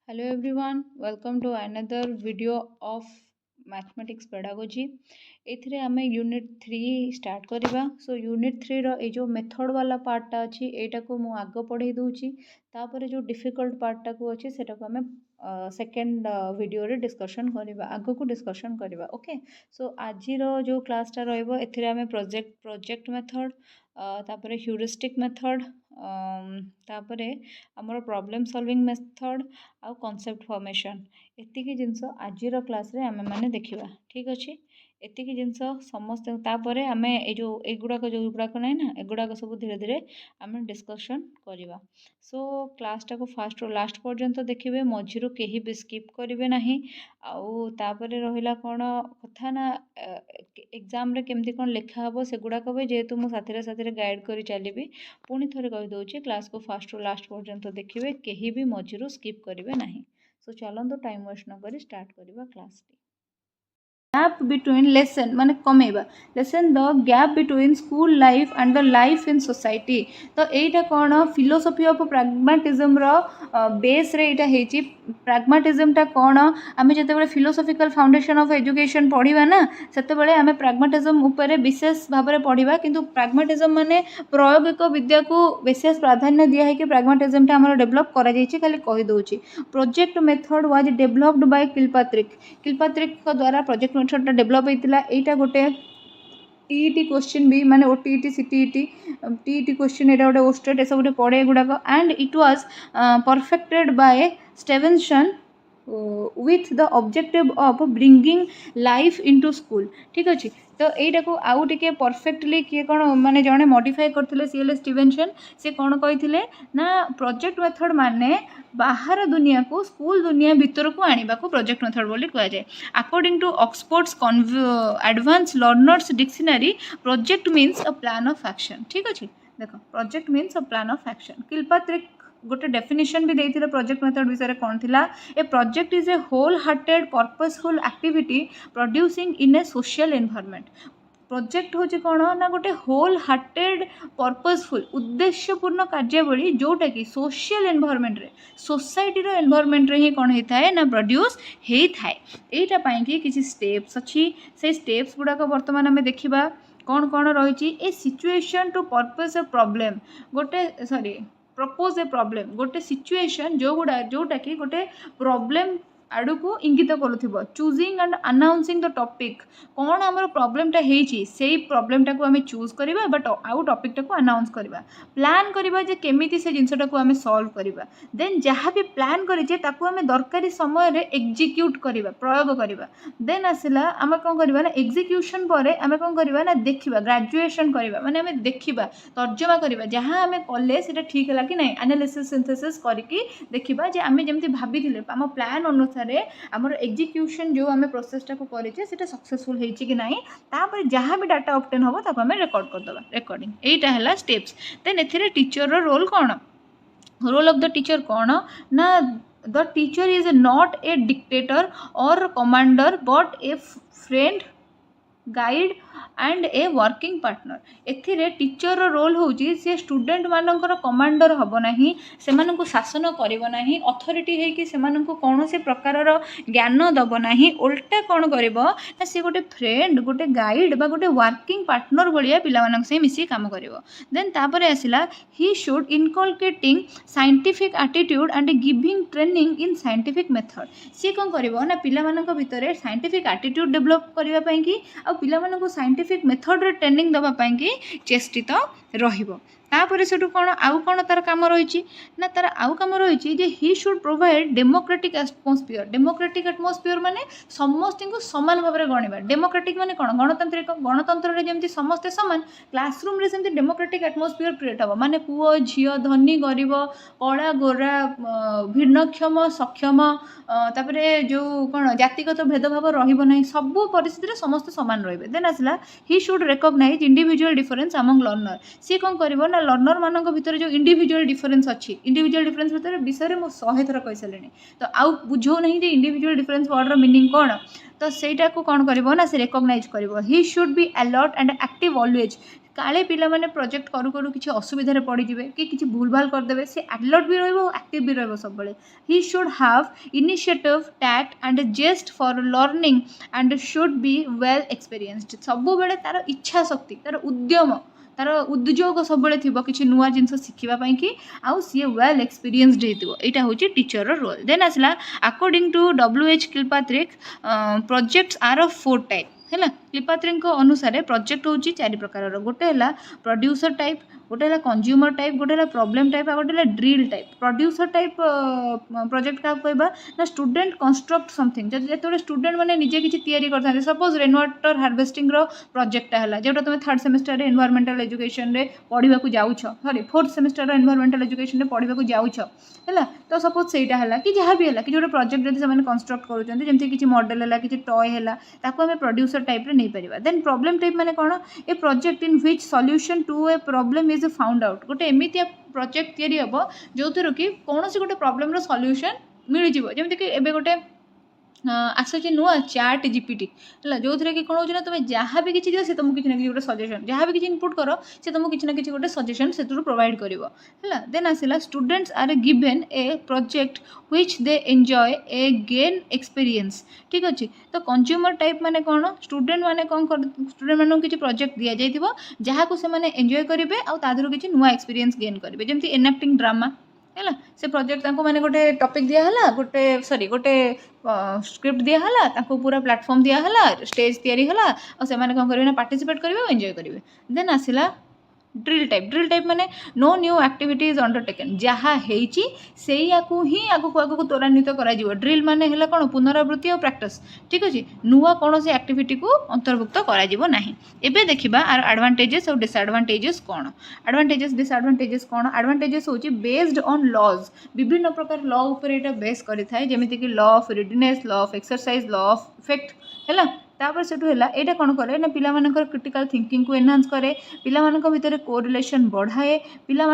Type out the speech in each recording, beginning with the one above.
Hello everyone, welcome to another video of mathematics pedagogy. एथिरे आमे unit 3 start करिबा. So unit 3 रो ए जो method वाला पार्टटा अछि एटा को मु आगो पढै दउची. तापरे जो डिफिकल्ट पार्टटा को अछि सेटा को आमे सेकंड वीडियो रे डिस्कशन करिबा. आगो को डिस्कशन करिबा. ओके. सो आजि रो जो क्लासटा रहइबो एथिरे आमे प्रोजेक्ट मेथड तापरे ह्यूरिस्टिक मेथड तापरे हमर प्रॉब्लम सॉल्विंग मेथड आउ कॉन्सेप्ट फॉर्मेशन एतिकी जिनस आजिर क्लास रे आमे माने देखिबा. ठीक अछि. एतिकी जिनस समस्त तापरे आमे ए जो गुड़ाक नै ना एगुड़ाक सब धीरे धीरे आमे डिस्कशन करिबा. सो क्लासटा को फास्ट रो लास्ट पर्यंत देखिबे. मझिरु केही भी स्किप करिवे नाही. आउ तापरे रहिला कोन कथा ना एग्जाम रे केमती कोन लिखा हबो से गुड़ाक बे जेतु मु साथीरे साथीरे गाइड करि चलीबी. पुणी थरे कहि दउची क्लास को फास्ट रो लास्ट पर्यंत देखिबे. केही भी मझिरु स्किप करिवे नाही. सो चलंतु टाइम वेस्ट न करी स्टार्ट करिबा क्लास टी. गैप बिटवीन लेसन माने कमेबा. Lesson the gap between school life and the life in society. तो एटा कोन फिलोसफी ऑफ प्रैग्मेटिज्म रो बेस रे एटा हेची. प्रैग्मेटिज्म टा कोन आमे जते बेले फिलोसॉफिकल फाउंडेशन ऑफ एजुकेशन पढिबा ना सेते बेले आमे प्रैग्मेटिज्म ऊपर विशेष भाबरे पढिबा. किंतु प्रैग्मेटिज्म माने प्रायोगिक विद्या को विशेष प्राधान्य दिया है कि प्रैग्मेटिज्म टा हमर डेवलप करा जायछि. खाली कहि दउछि project method was developed by Kilpatrick द्वारा प्रोजेक्ट मेथड डेवलप होता. यहाँ गोटे टीईटी क्वेश्चन भी माने ओटीईटी सीटीईटी टीईटी क्वेश्चन एटा गोटे ओस्टेट ए सब पड़े गुड़ाक and it was perfected by Stevenson with the objective of bringing life into school. ठीक अच्छे. तो यहीटा को आउ टिके परफेक्टली किए कौन माने जड़े मॉडिफाई करथिले सीएल स्टीवेंसन. से कौन कही ना प्रोजेक्ट मेथड माने बाहर दुनिया को स्कूल दुनिया भीतर को आनिबा को प्रोजेक्ट मेथड बोली कहा जाए. According to Oxford's advance learners dictionary project means a plan of action. ठीक अच्छे. देखो project means a plan of action. Kilpatrick गोटे डेफिनेशन भी देते प्रोजेक्ट मेथड विषय कौन थिला. A project is a wholehearted purposeful activity producing in a social environment. Project हूँ कौन ना गोटे होल हार्टेड पर्पसफुल उद्देश्यपूर्ण कार्यावली जोटा कि सोशल एनवायरनमेंट रे सोसाइटी रो एनवायरनमेंट रे ही कौन होता है ना प्रोड्यूस होता है. यहाँ पाई किसी स्टेप्स अच्छी से स्टेप्स गुड़ाक बर्तमान आम देखा कौन कौन रही. A situation to purpose a problem गोटे सॉरी प्रपोज ए प्रॉब्लम गोटे सिचुएशन जोटा कि गोटे प्रॉब्लम आड़ को इंगित करुव. Choosing and announcing the topic कौन आमर प्रॉब्लमटा होती से प्रॉब्लमटा को आम चूज करवा बट आउ टॉपिकटा को अनाउंस करवा. प्लान करवा जे केमिति से जिनसटा को आम सॉल्व करवा. देन जहाँ भी प्लान करें ताकू आम दरकारी समय रे एग्जीक्यूट करवा प्रयोग करवा. देन आसला आम कौन करवा ना एग्जीक्यूशन पर आम कौन करवा ना देखा ग्रेजुएशन करवा माने आम देखा तर्जमा करवा जहाँ आम कले से ठीक है कि नहीं एनालिसिस सिंथेसिस करके देखा जे आम जमी भाभी आम प्लान अनुसार आमर एग्जीक्यूशन जो आम प्रोसेसटा को करेचे सेटा सक्सेसफुल होइछि कि नहीं. तापर जहाँ भी डाटा ऑब्टेन होबो ताको आम रिकॉर्ड कर दबा. रिकॉर्डिंग एटा हला स्टेप्स. देन एथिरे टीचर रो रोल कौन. रोल ऑफ द टीचर कौन ना the teacher is not a dictator or commander but a friend guide and a working partner. एथिरे टीचर रोल होची से स्टूडेंट मानकर कमांडर हबो नाही से मानकु शासन करिवो नाही अथॉरिटी हे कि से मानकु कोनोसी प्रकारर ज्ञान दबो नाही. उल्टा कोन करिवो ना से गोटे फ्रेंड गोटे गाइड बा गोटे वर्किंग पार्टनर भलिया पिला मानक से मिसी काम करिवो. देन तापरे आसिला he should inculcating scientific attitude and giving training in scientific method. से कोन करिवो ना पिला मानक भितरे साइंटिफिक एटीट्यूड डेवलप करिवा पई कि आ पिला मानक साइंटिफिक मेथड रे ट्रेनिंग दबा पई कि चेष्टित रहिबो. तापर से कौन आउ कौन तार कम रही ना तार आउ कम रही जे he should provide democratic atmosphere. Democratic atmosphere माने समस्त को सामान भाव में गणवा. डेमोक्रेटिक माने कौन गणतांत्रिक गणतंत्र जमी समस्ते सामान क्लासरूम रे सेमती डेमोक्रेटिक एटमोस्फियर क्रिएट हम माने पुओ झील धनी गरीब कला गोरा भिन्नक्षम सक्षम तापर जो कौन जातिगत भेदभाव रही सबू परिस्थिति समस्त सामान रही. देन आसला he should recognise individual difference among learner. सी कौन कर लर्नर मान भर जो इंडिविजुअल डिफरेंस अच्छी इंडिविजुअल डिफरेंस भर विषय में 100 थर कही सारे तो आउ बुझौ नहीं जे इंडिविजुअल डिफरेंस वर्ड मीनिंग कौन. तो सहीटा को कौन कर से रिकॉग्नाइज कर. He should be alert and active always. काले पिला माने प्रोजेक्ट करू करू किसी असुविधा पड़े कि किसी भूल भाल करदे से अलर्ट भी रहिबो एक्टिव भी रहिबो सब बेले he should have initiative tact and zest for learning and should be well experienced सब बेले तार इच्छा शक्ति तार उद्यम तार उद्योग सब थी किसी नुआ जिन शिखापी कि आउ सी वेल एक्सपीरियंसड होता हूँ टीचर रोल देन आसला according to WH Kilpatrick projects are of 4 type है किलपात्रिक अनुसार प्रोजेक्ट हूँ 4 प्रकार गोटे है प्रोड्यूसर टाइप गोटे है कंज्यूमर टाइप गोटे है प्रॉब्लम टाइप गोटे है drill type producer type project क्या कहबा ना स्टूडेंट कंस्ट्रक्ट समथिंग जो स्टूडेंट मैंने निजे किसी तैयारी करते suppose rain water harvesting project है जोटा तुम थर्ड सेमेस्टर एनवायरमेंटल एजुकेशन रे पढ़ा जाऊ sorry fourth semester environmental education रे पढ़ा जाऊ है तो सपोज से कि जहाँ भी है कि जो प्रोजेक्ट जब से कंस्ट्रक्ट करुँच किसी मॉडल है किसी टॉय है आम प्रोड्यूसर टाइप रे नहीं पारिबा देन प्रॉब्लम टाइप माने कौन a project in which solution to a problem is found out गोटे एमितिया प्रोजेक्ट तैयारी हम जो थी कि कौन गोटे प्रॉब्लम रो सॉल्यूशन मिल जाव जमीक एबे गोटे आसूँ नुआ चैट जीपीटी है जो थी कि कौन हो तुम जहाँ भी किसी दियो से तुमको किसी ना किसी गोटे सजेशन जहाँ भी किसी इनपुट कर से तुमको किसी ना किसी गोटे सजेशन से प्रोवाइड कर देन आसला students are given a project which they enjoy a gain experience ठीक अच्छे तो कंज्यूमर टाइप माने कौन स्टूडेंट माने कौन स्टूडेंट मानक किसी प्रोजेक्ट दि जाइए जहाँ को से एंजॉय करेंगे आउ तादर किसी नुआ एक्सपीरियंस गेन करेंगे जमी एनाक्टिंग ड्रामा है से प्रोजेक्ट मैंने गोटे टॉपिक दिया गोटे सॉरी गोटे स्क्रिप्ट दिया पूरा प्लेटफॉर्म दिया स्टेज तैयारी है और से कौन करेंगे पार्टिसिपेट करेंगे एंजॉय करेंगे देन आसला ड्रिल टाइप माने no new activity is undertaken जहाँ होती ही आगू त्वरान्वित करा ड्रिल माने है कौन पुनरावृत्ति और प्रैक्टिस ठीक अच्छे नुआ कौन से एक्टिविटी को अंतर्भुक्त करा एबे देखिबा आर एडवांटेजेस और डिसएडवांटेजेस कौन एडवांटेजेस डिसएडवांटेजेस कौन एडवांटेजेस होची बेस्ड ऑन लॉज विभिन्न प्रकार लॉ ऊपर एटा बेस करि थाए जेमिति कि law of readiness law of exercise law of effect है तापर से यहाँ कौन करे ना पिला क्रिटिकल थिंकिंग को एनहांस करे पिला भितर कोरिलेशन बढ़ाए पिला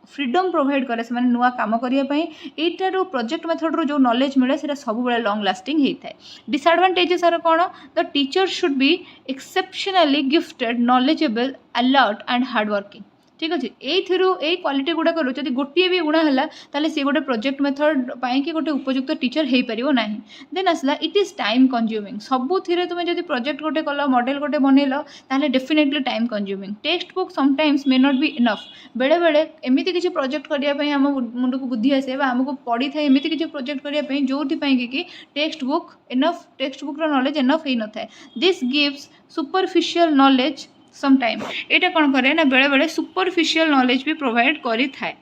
फ्रीडम प्रोवाइड करे से नुआ काम करने यहीटार प्रोजेक्ट मेथड रो जो नॉलेज मिले से सब बड़े लॉन्ग लास्टिंग होता है डिसएडवांटेजेस आर कौन the teacher should be exceptionally gifted knowledgeable alert and hardworking ठीक अच्छे यही क्वालिटी गुड़ाक जब गोटे भी गुणा है ताले सी गोटे प्रोजेक्ट मेथड कि गोटे उपयुक्त टीचर हो पार ना देन आसला इट इज टाइम कंज्यूमिंग सबुथिरे तुम जब प्रोजेक्ट गोटे कल मॉडल गोटे बनैल ताले definitely time consuming text book sometimes may not be enough बेले बेले एमती किसी प्रोजेक्ट करने आम मुंड को बुद्धि आसे आमको पड़ी था एमती किसी प्रोजेक्ट करने जो कि text book enough text book knowledge enough हो न था this gives superficial knowledge sometime यहाँ कौन करे ना बेले बेले सुपरफिशियल नॉलेज भी प्रोवाइड करी थाए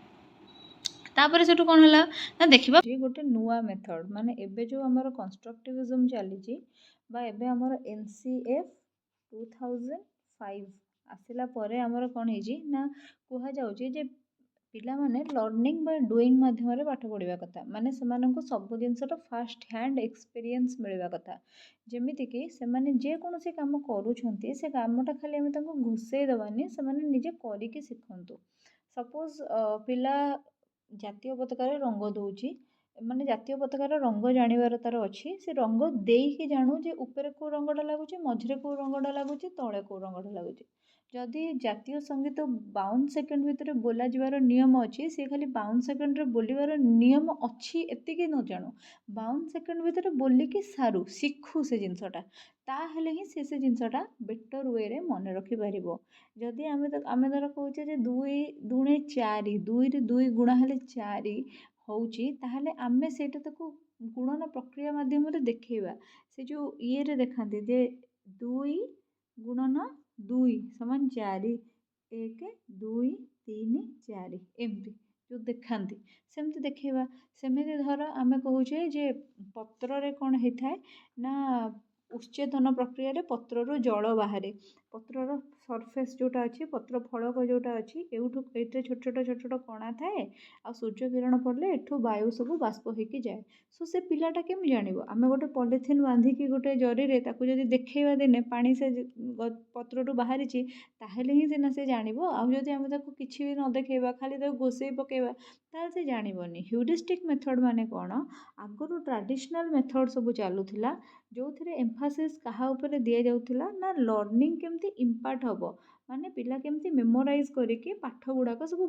तापर से कौन है ना देखा गोटे नुआ मेथड माने एबे जो आमर कंस्ट्रक्टिविज्म चली एबे आमर NCF 2005 आसला परे आमर कौन है ना कह जाउची जे पिला माने लर्निंग बाय डूइंग माध्यम पाठ पढ़ा कथा माने सेमानंको सब जिनसर फास्ट हैंड एक्सपीरियंस मिलवा कथा जेमिति कि सेमाने जे कोनोसी काम करूछंती से कामटा खाली आमे तांको घुसेई दबानी सेमाने निजे करिके शिखंतु सपोज पिला जातीय पताकार रंग दउची माने जातीय पताकार रंग जानिबार तार अछि से रंग देइके जानू जे ऊपर को रंगटा लागुची मझरे को रंगटा लागुची तळे को रंगटा लागुची जदि जातीय संगीत 52 सेकेंड भितर बोला जीवार नियम अच्छी सी खाली 52 सेकेंड बोलिबार नियम अच्छी एतिकी न जानू 52 सेकेंड भितर बोलिकी सारू शिखु से जिनसटा ताहेले ही से जिनसटा बेटर वे रे मन रखि पारिबो जदि आमे धर कहूचे जे 2 दुणे 4 2 रे 2 गुणा हेले 4 होउची ताहेले आमे सेटा ताको गुणन प्रक्रिया माध्यम रे देखैबा से जो ये रे देखांती जे 2 गुणन 2 समान 4 1 2 3 4 एमती जो देखांती सेमती देखा सेमती धर आमे कहूचे जे पत्र रे कौन होता है ना उच्चेतन प्रक्रिया रे पत्रर जल बाहर पत्रर सरफेस जोटा अच्छी पत्र फलक जोटा अच्छी एठू ये छोट छोट कणा थाए आ सूर्य किरण पड़े एठू वायु सब बाष्प होकी जाए सो से पिलाटा केमी जानिबो आमे गोटे पॉलिथिन बांधिकी गोटे जरी रे ताकू जदि देखैबा दिने पानी से पत्रटू बाहरी ताहेले ही सिना से जानिबो आ जदि आमे ताकू किछि भी न देखैबा खाली ताकू घोषेई पकेबा ताहेले से जानिबोनी ह्यूरिस्टिक मेथड माने कोन आगरू ट्रेडिशनल मेथड सब चलुथिला जो थिरे एम्फासिस कहा ऊपर दिया जाउथिला ना लर्निंग केमती इम्पैक्ट हबो ମାନେ ପିଲା କେମିତି ମେମୋରାଇଜ୍ କରିକି ପାଠ ଗୁଡ଼ାକ ସବୁ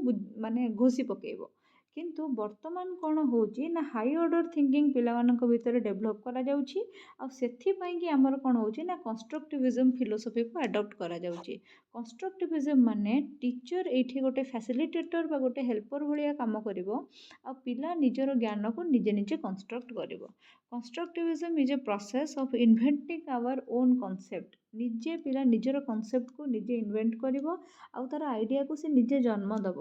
ମାନେ ଘୋଷି ପକେଇବ। କିନ୍ତୁ ବର୍ତ୍ତମାନ କ'ଣ ହେଉଛି ନା ହାଇ ଅର୍ଡ଼ର ଥିଙ୍କିଙ୍ଗ ପିଲାମାନଙ୍କ ଭିତରେ ଡେଭଲପ୍ କରାଯାଉଛି। ଆଉ ସେଥିପାଇଁକି ଆମର କ'ଣ ହେଉଛି ନା କନଷ୍ଟ୍ରକ୍ଟିଭିଜମ୍ ଫିଲୋସଫିକୁ ଆଡ଼ପ୍ଟ କରାଯାଉଛି। କନଷ୍ଟ୍ରକ୍ଟିଭିଜମ୍ ମାନେ ଟିଚର ଏଇଠି ଗୋଟେ ଫ୍ୟାସିଲିଟେଟର ବା ଗୋଟେ ହେଲ୍ପର ଭଳିଆ କାମ କରିବ, ଆଉ ପିଲା ନିଜର ଜ୍ଞାନକୁ ନିଜେ ନିଜେ କନଷ୍ଟ୍ରକ୍ଟ କରିବ। Constructivism is a process of inventing our own concept. ନିଜେ ପିଲା ନିଜର କନସେପ୍ଟକୁ ନିଜେ ଇନଭେଣ୍ଟ କରିବ, ଆଉ ତାର ଆଇଡ଼ିଆକୁ ସେ ନିଜେ ଜନ୍ମ ଦେବ।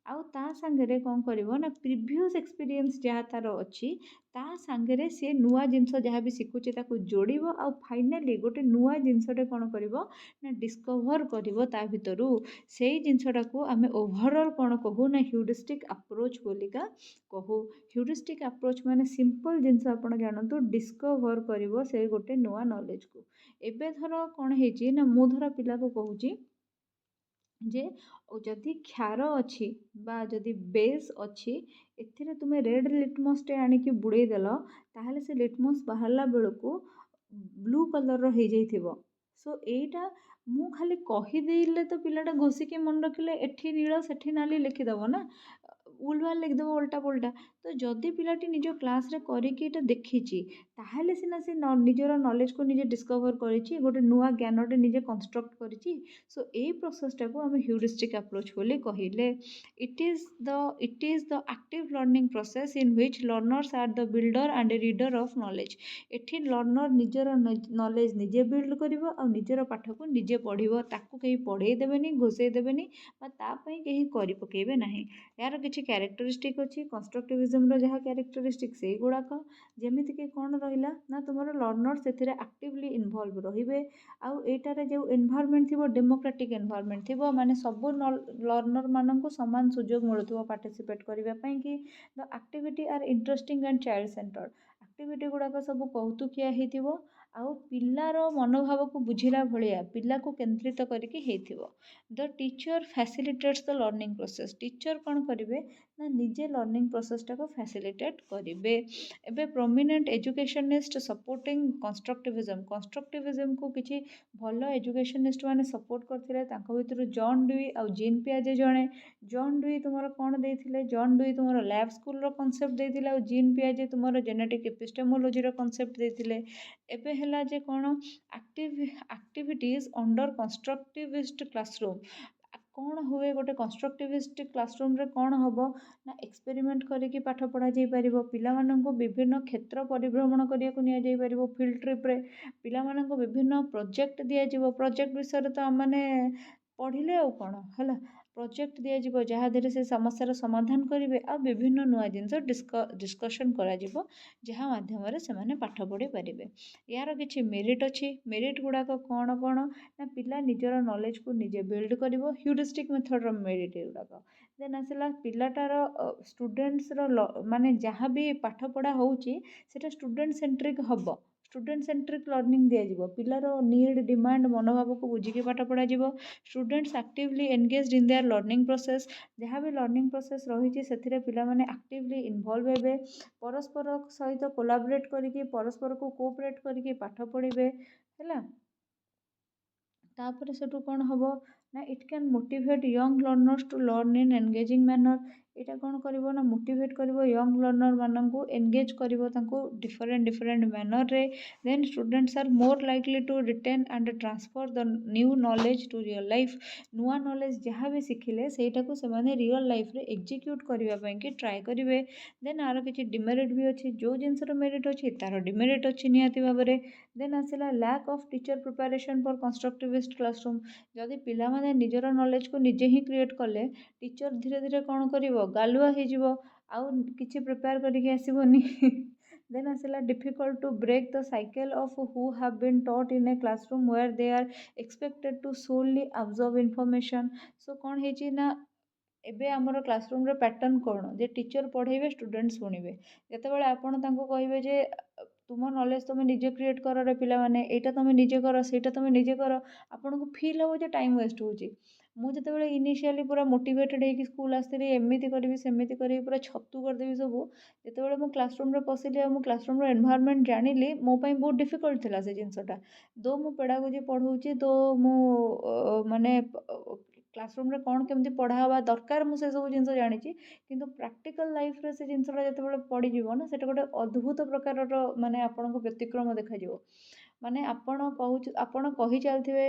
ଆଉ ତା ସାଙ୍ଗରେ କ'ଣ କରିବ ନା ପ୍ରିଭିୟସ୍ ଏକ୍ସପିରିଏନ୍ସ ଯାହା ତାର ଅଛି ତା ସାଙ୍ଗରେ ସେ ନୂଆ ଜିନିଷ ଯାହା ବି ଶିଖୁଛି ତାକୁ ଯୋଡ଼ିବ, ଆଉ ଫାଇନାଲି ଗୋଟେ ନୂଆ ଜିନିଷଟେ କ'ଣ କରିବ ନା ଡିସ୍କଭର କରିବ ତା ଭିତରୁ। ସେଇ ଜିନିଷଟାକୁ ଆମେ ଓଭରଅଲ୍ କ'ଣ କହୁ ନା ହ୍ୟୁରିଷ୍ଟିକ୍ ଆପ୍ରୋଚ୍ ବୋଲିକା କହୁ। ହ୍ୟୁରିଷ୍ଟିକ୍ ଆପ୍ରୋଚ୍ ମାନେ ସିମ୍ପଲ୍ ଜିନିଷ ଆପଣ ଜାଣନ୍ତୁ, ଡିସ୍କଭର କରିବ ସେଇ ଗୋଟେ ନୂଆ ନଲେଜକୁ। ଏବେ ଧର କ'ଣ ହେଇଛି ନା ମୁଁ ଧର ପିଲାକୁ କହୁଛି ଯେ ଯଦି କ୍ଷାର ଅଛି ବା ଯଦି ବେସ୍ ଅଛି, ଏଥିରେ ତୁମେ ରେଡ୍ ଲିଟମସ୍ଟେ ଆଣିକି ବୁଡ଼େଇ ଦେଲ, ତାହେଲେ ସେ ଲିଟମସ୍ ବାହାରିଲା ବେଳକୁ ବ୍ଲୁ କଲର୍ର ହେଇଯାଇଥିବ। ସୋ ଏଇଟା ମୁଁ ଖାଲି କହିଦେଇଲେ ତ ପିଲାଟା ଘୋଷିକି ମନେ ରଖିଲେ ଏଠି ନୀଳ ସେଠି ନାଲି ଲେଖିଦେବ ନା, ଭୁଲଭାଲ ଲେଖିଦେବ ଓଲଟା ପୋଲଟା। ତ ଯଦି ପିଲାଟି ନିଜ କ୍ଲାସ୍ରେ କରିକି ଏଇଟା ଦେଖିଛି ତାହେଲେ ସିନା ସେ ନିଜର ନଲେଜକୁ ନିଜେ ଡିସ୍କଭର କରିଛି, ଗୋଟେ ନୂଆ ଜ୍ଞାନଟେ ନିଜେ କନଷ୍ଟ୍ରକ୍ଟ କରିଛି। ସୋ ଏଇ ପ୍ରୋସେସଟାକୁ ଆମେ ହ୍ୟୁରିଷ୍ଟିକ୍ ଆପ୍ରୋଚ୍ ବୋଲି କହିଲେ। It is the active learning process in which learners R the builder and reader of knowledge. ଏଠି ଲର୍ଣ୍ଣର ନିଜର ନଲେଜ ନିଜେ ବିଲ୍ଡ କରିବ ଆଉ ନିଜର ପାଠକୁ ନିଜେ ପଢ଼ିବ, ତାକୁ କେହି ପଢ଼େଇ ଦେବେନି, ଘୋଷେଇ ଦେବେନି ବା ତା ପାଇଁ କେହି କରି ପକେଇବେ ନାହିଁ। ଏହାର କିଛି କ୍ୟାରେକ୍ଟରିଷ୍ଟିକ୍ ଅଛି କନଷ୍ଟ୍ରକ୍ଟିଭିଜମର, ଯାହା କ୍ୟାରେକ୍ଟରିଷ୍ଟିକ୍ ସେଇଗୁଡ଼ାକ ଯେମିତିକି କ'ଣ ରହିଲା ନା ତୁମର ଲର୍ଣ୍ଣର ସେଥିରେ ଆକ୍ଟିଭଲି ଇନଭଲ୍ଭ ରହିବେ। ଆଉ ଏଇଟାରେ ଯେଉଁ ଏନଭାୟରମେଣ୍ଟ ଥିବ ଡେମୋକ୍ରାଟିକ୍ ଏନଭାୟରମେଣ୍ଟ ଥିବ, ମାନେ ସବୁ ଲର୍ଣ୍ଣରମାନଙ୍କୁ ସମାନ ସୁଯୋଗ ମିଳୁଥିବ ପାର୍ଟିସିପେଟ୍ କରିବା ପାଇଁକି। The activity are interesting and child centred. Activity ଗୁଡ଼ାକ ସବୁ କୌତୁକିଆ ହେଇଥିବ ଆଉ ପିଲାର ମନୋଭାବକୁ ବୁଝିଲା ଭଳିଆ ପିଲାକୁ କେନ୍ଦ୍ରିତ କରିକି ହେଇଥିବ। ଦ ଟିଚର ଫ୍ୟାସିଲିଟେଟ୍ସ ଦ ଲର୍ଣ୍ଣିଂ ପ୍ରୋସେସ୍। ଟିଚର କ'ଣ କରିବେ ନା ନିଜେ ଲର୍ଣ୍ଣିଂ ପ୍ରୋସେସଟାକୁ ଫ୍ୟାସିଲିଟେଟ୍ କରିବେ। ଏବେ ପ୍ରୋମିନେଣ୍ଟ ଏଜୁକେସନିଷ୍ଟ ସପୋର୍ଟିଂ କନଷ୍ଟ୍ରକ୍ଟିଭିଜମ୍। କନଷ୍ଟ୍ରକ୍ଟିଭିଜମକୁ କିଛି ଭଲ ଏଜୁକେସନିଷ୍ଟ ମାନେ ସପୋର୍ଟ କରିଥିଲେ, ତାଙ୍କ ଭିତରୁ ଜନ୍ ଡୁଇ ଆଉ ଜିନ୍ ପିଆଜେ ଜଣେ। ଜନ୍ ଡୁଇ ତୁମର କ'ଣ ଦେଇଥିଲେ? ଜନ୍ ଡୁଇ ତୁମର ଲ୍ୟାବ୍ ସ୍କୁଲର କନସେପ୍ଟ ଦେଇଥିଲେ, ଆଉ ଜିନ୍ ପିଆଜେ ତୁମର ଜେନେଟିକ୍ ଏପିଷ୍ଟେମୋଲୋଜିର କନସେପ୍ଟ ଦେଇଥିଲେ। ଏବେ ହେଲା ଯେ କ'ଣ ଆକ୍ଟିଭିଟିଜ୍ ଅଣ୍ଡର କନଷ୍ଟ୍ରକ୍ଟିଭିଷ୍ଟ କ୍ଲାସରୁମ୍। କ'ଣ ହୁଏ ଗୋଟେ କନଷ୍ଟ୍ରକ୍ଟିଭିଷ୍ଟ କ୍ଲାସରୁମ୍ରେ? କ'ଣ ହେବ ନା ଏକ୍ସପେରିମେଣ୍ଟ କରିକି ପାଠ ପଢ଼ା ଯାଇପାରିବ। ପିଲାମାନଙ୍କୁ ବିଭିନ୍ନ କ୍ଷେତ୍ର ପରିଭ୍ରମଣ କରିବାକୁ ନିଆଯାଇପାରିବ। ଫିଲ୍ଡ ଟ୍ରିପ୍ରେ ପିଲାମାନଙ୍କୁ ବିଭିନ୍ନ ପ୍ରୋଜେକ୍ଟ ଦିଆଯିବ। ପ୍ରୋଜେକ୍ଟ ବିଷୟରେ ତ ଆମମାନେ ପଢ଼ିଲେ ଆଉ କ'ଣ ହେଲା। ପ୍ରୋଜେକ୍ଟ ଦିଆଯିବ ଯାହା ଦେହରେ ସେ ସମସ୍ୟାର ସମାଧାନ କରିବେ, ଆଉ ବିଭିନ୍ନ ନୂଆ ଜିନିଷ ଡିସ୍କସନ୍ କରାଯିବ ଯାହା ମାଧ୍ୟମରେ ସେମାନେ ପାଠ ପଢ଼ି ପାରିବେ। ଏହାର କିଛି ମେରିଟ୍ ଅଛି। ମେରିଟ୍ ଗୁଡ଼ାକ କ'ଣ କ'ଣ ନା ପିଲା ନିଜର ନଲେଜକୁ ନିଜେ ବିଲ୍ଡ କରିବ। ହ୍ୟୁରିଷ୍ଟିକ୍ ମେଥଡ଼ର ମେରିଟ୍ ଏଗୁଡ଼ାକ। ଦେନ୍ ଆସିଲା ପିଲାଟାର ଷ୍ଟୁଡେଣ୍ଟସର ମାନେ ଯାହା ବି ପାଠ ପଢ଼ା ହେଉଛି ସେଇଟା ଷ୍ଟୁଡେଣ୍ଟ ସେଣ୍ଟ୍ରିକ୍ ହେବ। ଷ୍ଟୁଡେଣ୍ଟ ସେଣ୍ଟ୍ରିକ୍ ଲର୍ଣ୍ଣିଂ ଦିଆଯିବ। ପିଲାର ନିଡ୍ ଡିମାଣ୍ଡ ମନୋଭାବକୁ ବୁଝିକି ପାଠ ପଢ଼ାଯିବ। Students actively engaged in their learning process. ଯାହା ବି ଲର୍ଣ୍ଣିଂ ପ୍ରୋସେସ୍ ରହିଛି ସେଥିରେ ପିଲାମାନେ ଆକ୍ଟିଭଲି ଇନଭଲ୍ଭ ହେବେ। ପରସ୍ପର ସହିତ କୋଲାବରେଟ୍ କରିକି ପରସ୍ପରକୁ କୋଅପରେଟ୍ କରିକି ପାଠ ପଢ଼ିବେ ହେଲା। ତାପରେ ସେଠୁ କ'ଣ ହେବ ନା it can motivate young learners to learn in engaging manner. ଏଇଟା କ'ଣ କରିବ ନା ମୋଟିଭେଟ୍ କରିବ ୟଙ୍ଗ ଲର୍ଣ୍ଣରମାନଙ୍କୁ, ଏନଗେଜ୍ କରିବ ତାଙ୍କୁ ଡିଫରେଣ୍ଟ ମ୍ୟାନରରେ। Then students are more likely to retain and transfer the new knowledge to real life. ନୂଆ ନଲେଜ ଯାହା ବି ଶିଖିଲେ ସେଇଟାକୁ ସେମାନେ ରିଅଲ୍ ଲାଇଫ୍ରେ ଏକ୍ଜିକ୍ୟୁଟ୍ କରିବା ପାଇଁକି ଟ୍ରାଏ କରିବେ। ଦେନ୍ ଆର କିଛି ଡିମେରିଟ୍ ବି ଅଛି। ଯେଉଁ ଜିନିଷର ମେରିଟ୍ ଅଛି ତାର ଡିମେରିଟ୍ ଅଛି ନିହାତି ଭାବରେ। ଦେନ୍ ଆସିଲା lack of teacher preparation for constructivist classroom. ଯଦି ପିଲାମାନେ ନିଜର ନଲେଜକୁ ନିଜେ ହିଁ କ୍ରିଏଟ୍ କଲେ, ଟିଚର ଧୀରେ ଧୀରେ କ'ଣ କରିବ ଗାଲୁଆ ହେଇଯିବ, ଆଉ କିଛି ପ୍ରିପେୟାର କରିକି ଆସିବନି। ଦେନ୍ ଆସିଲା difficult to break the cycle of who have been taught in a classroom where they are expected to solely absorb information। So କ'ଣ ହେଇଛି ନା ଏବେ ଆମର କ୍ଲାସରୁମ୍ର ପ୍ୟାଟର୍ନ କ'ଣ ଯେ ଟିଚର ପଢ଼େଇବେ, ଷ୍ଟୁଡେଣ୍ଟ ଶୁଣିବେ। ଯେତେବେଳେ ଆପଣ ତାଙ୍କୁ କହିବେ ଯେ ତୁମ ନଲେଜ ତୁମେ ନିଜେ କ୍ରିଏଟ୍ କରରେ ପିଲାମାନେ, ଏଇଟା ତୁମେ ନିଜେ କର ସେଇଟା ତୁମେ ନିଜେ କର, ଆପଣଙ୍କୁ ଫିଲ୍ ହେବ ଯେ ଟାଇମ୍ ୱେଷ୍ଟ ହେଉଛି। ମୁଁ ଯେତେବେଳେ ଇନିशिଆली पूरा मोटिवेटेड ହେଇକି ସ୍କୁଲ ଆସିଥିଲି ଏମିତି କରିବି ସେମିତି କରିବି ପୁରା ଛତୁ କରିଦେବି ସବୁ, ଯେତେବେଳେ ମୁଁ କ୍ଲାସରୁମ୍ରେ ପଶିଲି ଆଉ ମୁଁ କ୍ଲାସରୁମ୍ର ଏନଭାୟରନମେଣ୍ଟ ଜାଣିଲି ମୋ ପାଇଁ ବହୁତ ଡିଫିକଲ୍ଟ ଥିଲା ସେ ଜିନିଷଟା। ଦୋ ମୁଁ ପେଡାଗୋଜି ପଢ଼ଉଛି, ଦୋ ମୁଁ ମାନେ କ୍ଲାସରୁମ୍ରେ କ'ଣ କେମିତି ପଢ଼ା ହେବା ଦରକାର ମୁଁ ସେସବୁ ଜିନିଷ ଜାଣିଛି, କିନ୍ତୁ ପ୍ରାକ୍ଟିକାଲ ଲାଇଫ୍ରେ ସେ ଜିନିଷଟା ଯେତେବେଳେ ପଡ଼ିଯିବ ନା ସେଇଟା ଗୋଟେ ଅଦ୍ଭୁତ ପ୍ରକାରର ମାନେ ଆପଣଙ୍କୁ ବ୍ୟତିକ୍ରମ ଦେଖାଯିବ। ମାନେ ଆପଣ କହି ଚାଲିଥିବେ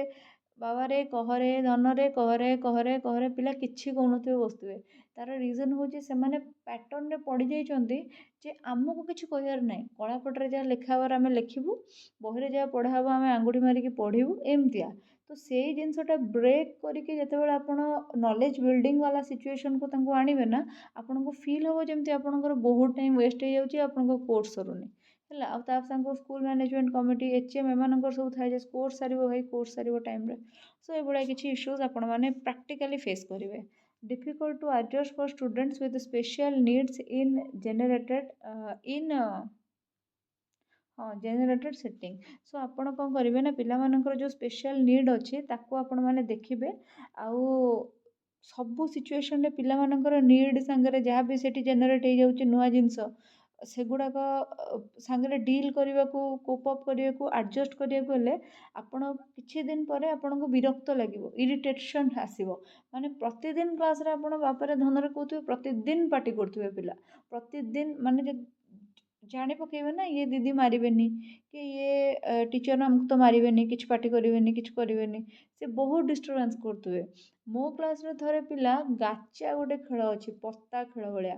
ବାବାରେ କହରେ ଧନରେ କହରେ କହରେ କହରେ, ପିଲା କିଛି କହୁନଥିବେ ବସୁଥିବେ। ତାର ରିଜନ୍ ହେଉଛି ସେମାନେ ପ୍ୟାଟର୍ନରେ ପଡ଼ିଯାଇଛନ୍ତି ଯେ ଆମକୁ କିଛି କହିବାର ନାହିଁ, କଳାପଟରେ ଯାହା ଲେଖା ହେବାର ଆମେ ଲେଖିବୁ, ବହିରେ ଯାହା ପଢ଼ା ହେବ ଆମେ ଆଙ୍ଗୁଠି ମାରିକି ପଢ଼ିବୁ, ଏମିତିଆ। ତ ସେଇ ଜିନିଷଟା ବ୍ରେକ୍ କରିକି ଯେତେବେଳେ ଆପଣ ନଲେଜ ବିଲ୍ଡିଂ ବାଲା ସିଚୁଏସନକୁ ତାଙ୍କୁ ଆଣିବେ ନା, ଆପଣଙ୍କୁ ଫିଲ୍ ହେବ ଯେମିତି ଆପଣଙ୍କର ବହୁତ ଟାଇମ୍ ୱେଷ୍ଟ ହେଇଯାଉଛି, ଆପଣଙ୍କ କୋର୍ସ ସରୁନି ହେଲା। ଆଉ ତା ସାଙ୍ଗ ସ୍କୁଲ ମ୍ୟାନେଜମେଣ୍ଟ କମିଟି HM ଏମାନଙ୍କର ସବୁ ଥାଏ ଯେ କୋର୍ସ ସାରିବ ଭାଇ, କୋର୍ସ ସାରିବ ଟାଇମ୍ରେ। ସୋ ଏଭଳିଆ କିଛି ଇସ୍ୟୁଜ୍ ଆପଣମାନେ ପ୍ରାକ୍ଟିକାଲି ଫେସ୍ କରିବେ। difficult to adjust for students with special needs in generated setting. So ଆପଣ କ'ଣ କରିବେ ନା ପିଲାମାନଙ୍କର ଯେଉଁ ସ୍ପେଶାଲ ନିଡ୍ ଅଛି ତାକୁ ଆପଣମାନେ ଦେଖିବେ, ଆଉ ସବୁ ସିଚୁଏସନରେ ପିଲାମାନଙ୍କର ନିଡ୍ ସାଙ୍ଗରେ ଯାହା ବି ସେଠି ଜେନେରେଟ୍ ହେଇଯାଉଛି ନୂଆ ଜିନିଷ, ସେଗୁଡ଼ାକ ସାଙ୍ଗରେ ଡିଲ୍ କରିବାକୁ, କୋପ୍ ଅପ୍ କରିବାକୁ, ଆଡ଼ଜଷ୍ଟ କରିବାକୁ ହେଲେ ଆପଣ କିଛି ଦିନ ପରେ ଆପଣଙ୍କୁ ବିରକ୍ତ ଲାଗିବ, ଇରିଟେସନ୍ ଆସିବ। ମାନେ ପ୍ରତିଦିନ କ୍ଲାସ୍ରେ ଆପଣ ବାପାରେ ଧନରେ କହୁଥିବେ, ପ୍ରତିଦିନ ପାଟି କରୁଥିବେ ପିଲା, ପ୍ରତିଦିନ ମାନେ ଜାଣି ପକେଇବେ ନା ଇଏ ଦିଦି ମାରିବେନି କି ଇଏ ଟିଚର ଆମକୁ ତ ମାରିବେନି, କିଛି ପାଟି କରିବେନି, କିଛି କରିବେନି, ସେ ବହୁତ ଡିଷ୍ଟର୍ବାନ୍ସ କରୁଥିବେ। ମୋ କ୍ଲାସ୍ରେ ଥରେ ପିଲା ଗାଚା ଗୋଟେ ଖେଳ ଅଛି ପତ୍ତା ଖେଳ ଭଳିଆ,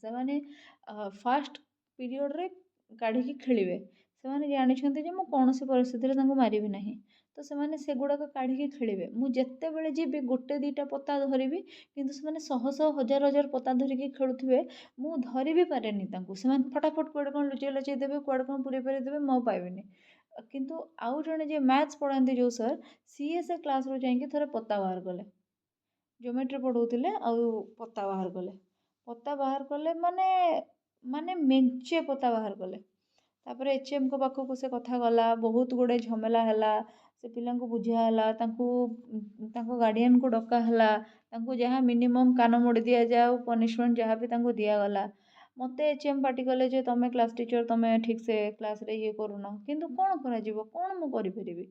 ସେମାନେ ଫାଷ୍ଟ ପିରିୟଡ଼ରେ କାଢ଼ିକି ଖେଳିବେ। ସେମାନେ ଜାଣିଛନ୍ତି ଯେ ମୁଁ କୌଣସି ପରିସ୍ଥିତିରେ ତାଙ୍କୁ ମାରିବି ନାହିଁ, ତ ସେମାନେ ସେଗୁଡ଼ାକ କାଢ଼ିକି ଖେଳିବେ। ମୁଁ ଯେତେବେଳେ ଯିବି ଗୋଟେ ଦୁଇଟା ପତା ଧରିବି, କିନ୍ତୁ ସେମାନେ ଶହ ଶହ ହଜାର ହଜାର ପତା ଧରିକି ଖେଳୁଥିବେ, ମୁଁ ଧରି ବି ପାରେନି ତାଙ୍କୁ। ସେମାନେ ଫଟାଫଟ କୁଆଡ଼େ କ'ଣ ଲୁଚେଇ ଲୁଚେଇ ଦେବେ, କୁଆଡ଼େ କ'ଣ ପୁରେଇ ପାରେଇ ଦେବେ, ମୁଁ ଆଉ ପାଇବିନି। କିନ୍ତୁ ଆଉ ଜଣେ ଯିଏ ମ୍ୟାଥ୍ସ ପଢ଼ାନ୍ତି ଯେଉଁ ସାର୍, ସିଏ ସେ କ୍ଲାସ୍ରୁ ଯାଇକି ଥରେ ପତା ବାହାର କଲେ, ଜିଓମେଟ୍ରି ପଢ଼ଉଥିଲେ ଆଉ ପତା ବାହାର କଲେ। ପତା ବାହାର କଲେ ମାନେ ମାନେ ମେଞ୍ଚେ ପତା ବାହାର କଲେ। ତାପରେ HMଙ୍କ ପାଖକୁ ସେ କଥା ଗଲା, ବହୁତ ଗୁଡ଼େ ଝାମେଲା ହେଲା, ସେ ପିଲାଙ୍କୁ ବୁଝା ହେଲା, ତାଙ୍କ ଗାର୍ଡ଼ିଆନକୁ ଡକା ହେଲା, ତାଙ୍କୁ ଯାହା ମିନିମମ୍ କାନ ମୋଡ଼ି ଦିଆଯାଉ ପନିଶମେଣ୍ଟ ଯାହା ବି ତାଙ୍କୁ ଦିଆଗଲା। ମୋତେ HM ପାଟି କଲେ ଯେ ତମେ କ୍ଲାସ୍ ଟିଚର, ତମେ ଠିକ୍ସେ କ୍ଲାସ୍ରେ ଇଏ କରୁନ, କିନ୍ତୁ କ'ଣ କରାଯିବ, କ'ଣ ମୁଁ କରିପାରିବି।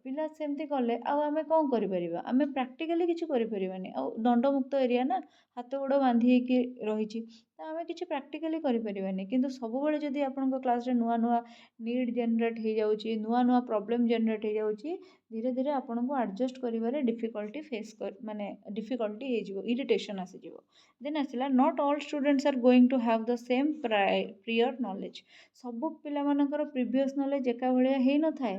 ପିଲା ସେମିତି କଲେ ଆଉ ଆମେ କ'ଣ କରିପାରିବା, ଆମେ ପ୍ରାକ୍ଟିକାଲି କିଛି କରିପାରିବାନି। ଆଉ ଦଣ୍ଡମୁକ୍ତ ଏରିଆ ନା, ହାତ ଗୋଡ଼ ବାନ୍ଧି ହେଇକି ରହିଛି, ତ ଆମେ କିଛି ପ୍ରାକ୍ଟିକାଲି କରିପାରିବାନି। କିନ୍ତୁ ସବୁବେଳେ ଯଦି ଆପଣଙ୍କ କ୍ଲାସ୍ରେ ନୂଆ ନୂଆ ନିଡ୍ ଜେନେରେଟ୍ ହେଇଯାଉଛି, ନୂଆ ନୂଆ ପ୍ରୋବ୍ଲେମ୍ ଜେନେରେଟ୍ ହେଇଯାଉଛି, ଧୀରେ ଧୀରେ ଆପଣଙ୍କୁ ଆଡ଼ଜଷ୍ଟ କରିବାରେ ଡିଫିକଲ୍ଟି ହେଇଯିବ, ଇରିଟେସନ୍ ଆସିଯିବ। ଦେନ୍ ଆସିଲା not all students are going to have the same prior knowledge. ସବୁ ପିଲାମାନଙ୍କର ପ୍ରିଭିୟସ୍ ନଲେଜ୍ ଏକା ଭଳିଆ ହେଇନଥାଏ।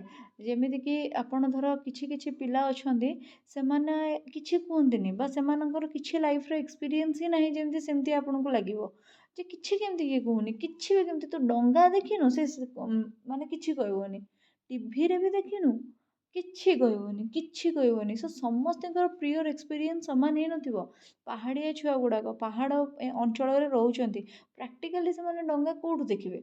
ଯେମିତିକି ଆପଣ ଧର କିଛି କିଛି ପିଲା ଅଛନ୍ତି, ସେମାନେ କିଛି କୁହନ୍ତିନି ବା ସେମାନଙ୍କର କିଛି ଲାଇଫ୍ର ଏକ୍ସପିରିଏନ୍ସ ହିଁ ନାହିଁ, ଯେମିତି ସେମିତି ଆପଣଙ୍କୁ ଲାଗିବ ଯେ କିଛି କେମିତି କିଏ କହୁନି, କିଛି ବି କେମିତି ତୁ ଡଙ୍ଗା ଦେଖିନୁ, ସେ ମାନେ କିଛି କହିବନି, ଟିଭିରେ ବି ଦେଖିନୁ, କିଛି କହିବନି, କିଛି କହିବନି। ସୋ ସମସ୍ତଙ୍କର ପ୍ରିୟର ଏକ୍ସପିରିଏନ୍ସ ସମାନ ହେଇନଥିବ। ପାହାଡ଼ିଆ ଛୁଆ ଗୁଡ଼ାକ ପାହାଡ଼ ଅଞ୍ଚଳରେ ରହୁଛନ୍ତି, ପ୍ରାକ୍ଟିକାଲି ସେମାନେ ଡଙ୍ଗା କେଉଁଠୁ ଦେଖିବେ।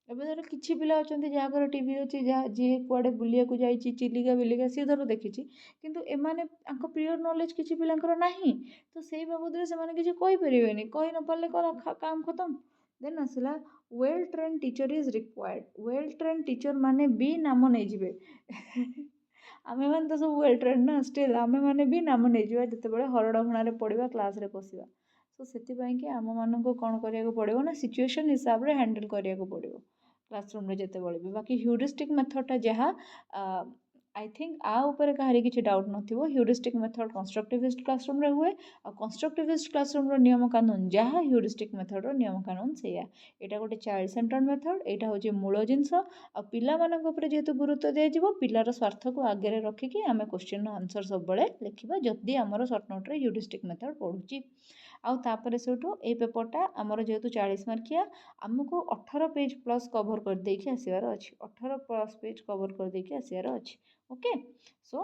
ଏବେ ଧର କିଛି ପିଲା ଅଛନ୍ତି ଯାହା ଘରେ ଟିଭି ଅଛି, ଯିଏ କୁଆଡ଼େ ବୁଲିବାକୁ ଯାଇଛି, ଚିଲିକା ବିଲିକା ସିଏ ଧର ଦେଖିଛି, କିନ୍ତୁ ଏମାନେ ତାଙ୍କ ପ୍ରିୟର ନଲେଜ କିଛି ପିଲାଙ୍କର ନାହିଁ, ତ ସେଇ ବାବଦରେ ସେମାନେ କିଛି କହିପାରିବେନି, କହି ନ ପାରିଲେ କ'ଣ କାମ ଖତମ। ଦେନ୍ ଆସିଲା well train teacher is required. Well train teacher ମାନେ ବି ନାମ ନେଇଯିବେ। ଆମେମାନେ ତ ସବୁ ୱେଲ୍ ଟ୍ରେନ୍ ନା, ଷ୍ଟିଲ୍ ଆମେମାନେ ବି ନାମ ନେଇଯିବା ଯେତେବେଳେ ହରଡ଼ଘଣାରେ ପଡ଼ିବା, କ୍ଲାସ୍ରେ ପଶିବା। ତ ସେଥିପାଇଁକି ଆମମାନଙ୍କୁ କ'ଣ କରିବାକୁ ପଡ଼ିବ ନା ସିଚୁଏସନ୍ ହିସାବରେ ହ୍ୟାଣ୍ଡେଲ୍ କରିବାକୁ ପଡ଼ିବ କ୍ଲାସରୁମ୍ରେ ଯେତେବେଳେ ବି। ବାକି ହ୍ୟୁରିଷ୍ଟିକ୍ ମେଥଡ଼ଟା ଯାହା ଆଇ ଥିଙ୍କ ଆ ଉପରେ କାହାରି କିଛି ଡାଉଟ୍ ନଥିବ। ହ୍ୟୁରିଷ୍ଟିକ୍ ମେଥଡ଼ କନଷ୍ଟ୍ରକ୍ଟିଭିଷ୍ଟ କ୍ଲାସରୁମ୍ରେ ହୁଏ, ଆଉ କନଷ୍ଟ୍ରକ୍ଟିଭିଷ୍ଟ କ୍ଲାସରୁମ୍ର ନିୟମ କାନୁନ ଯାହା, ହ୍ୟୁରିଷ୍ଟିକ୍ ମେଥଡ଼ର ନିୟମ କାନୁନ ସେଇଆ। ଏଇଟା ଗୋଟେ ଚାଇଲ୍ଡ ସେଣ୍ଟର୍ଡ ମେଥଡ଼, ଏଇଟା ହେଉଛି ମୂଳ ଜିନିଷ। ଆଉ ପିଲାମାନଙ୍କ ଉପରେ ଯେହେତୁ ଗୁରୁତ୍ୱ ଦିଆଯିବ, ପିଲାର ସ୍ୱାର୍ଥକୁ ଆଗରେ ରଖିକି ଆମେ କୋଶ୍ଚିନ୍ର ଆନ୍ସର୍ ସବୁବେଳେ ଲେଖିବା, ଯଦି ଆମର ସର୍ଟ ନୋଟ୍ରେ ହ୍ୟୁରିଷ୍ଟିକ୍ ମେଥଡ଼ ପଢ଼ୁଛି। ଆଉ ତାପରେ ସେଇଠୁ ଏଇ ପେପରଟା ଆମର ଯେହେତୁ 40 ମାର୍କିଆ, ଆମକୁ 18 ପେଜ୍ ପ୍ଲସ୍ କଭର୍ କରିଦେଇକି ଆସିବାର ଅଛି, 18 ପ୍ଲସ୍ ପେଜ୍ କଭର୍ କରିଦେଇକି ଆସିବାର ଅଛି। ଓକେ, ସୋ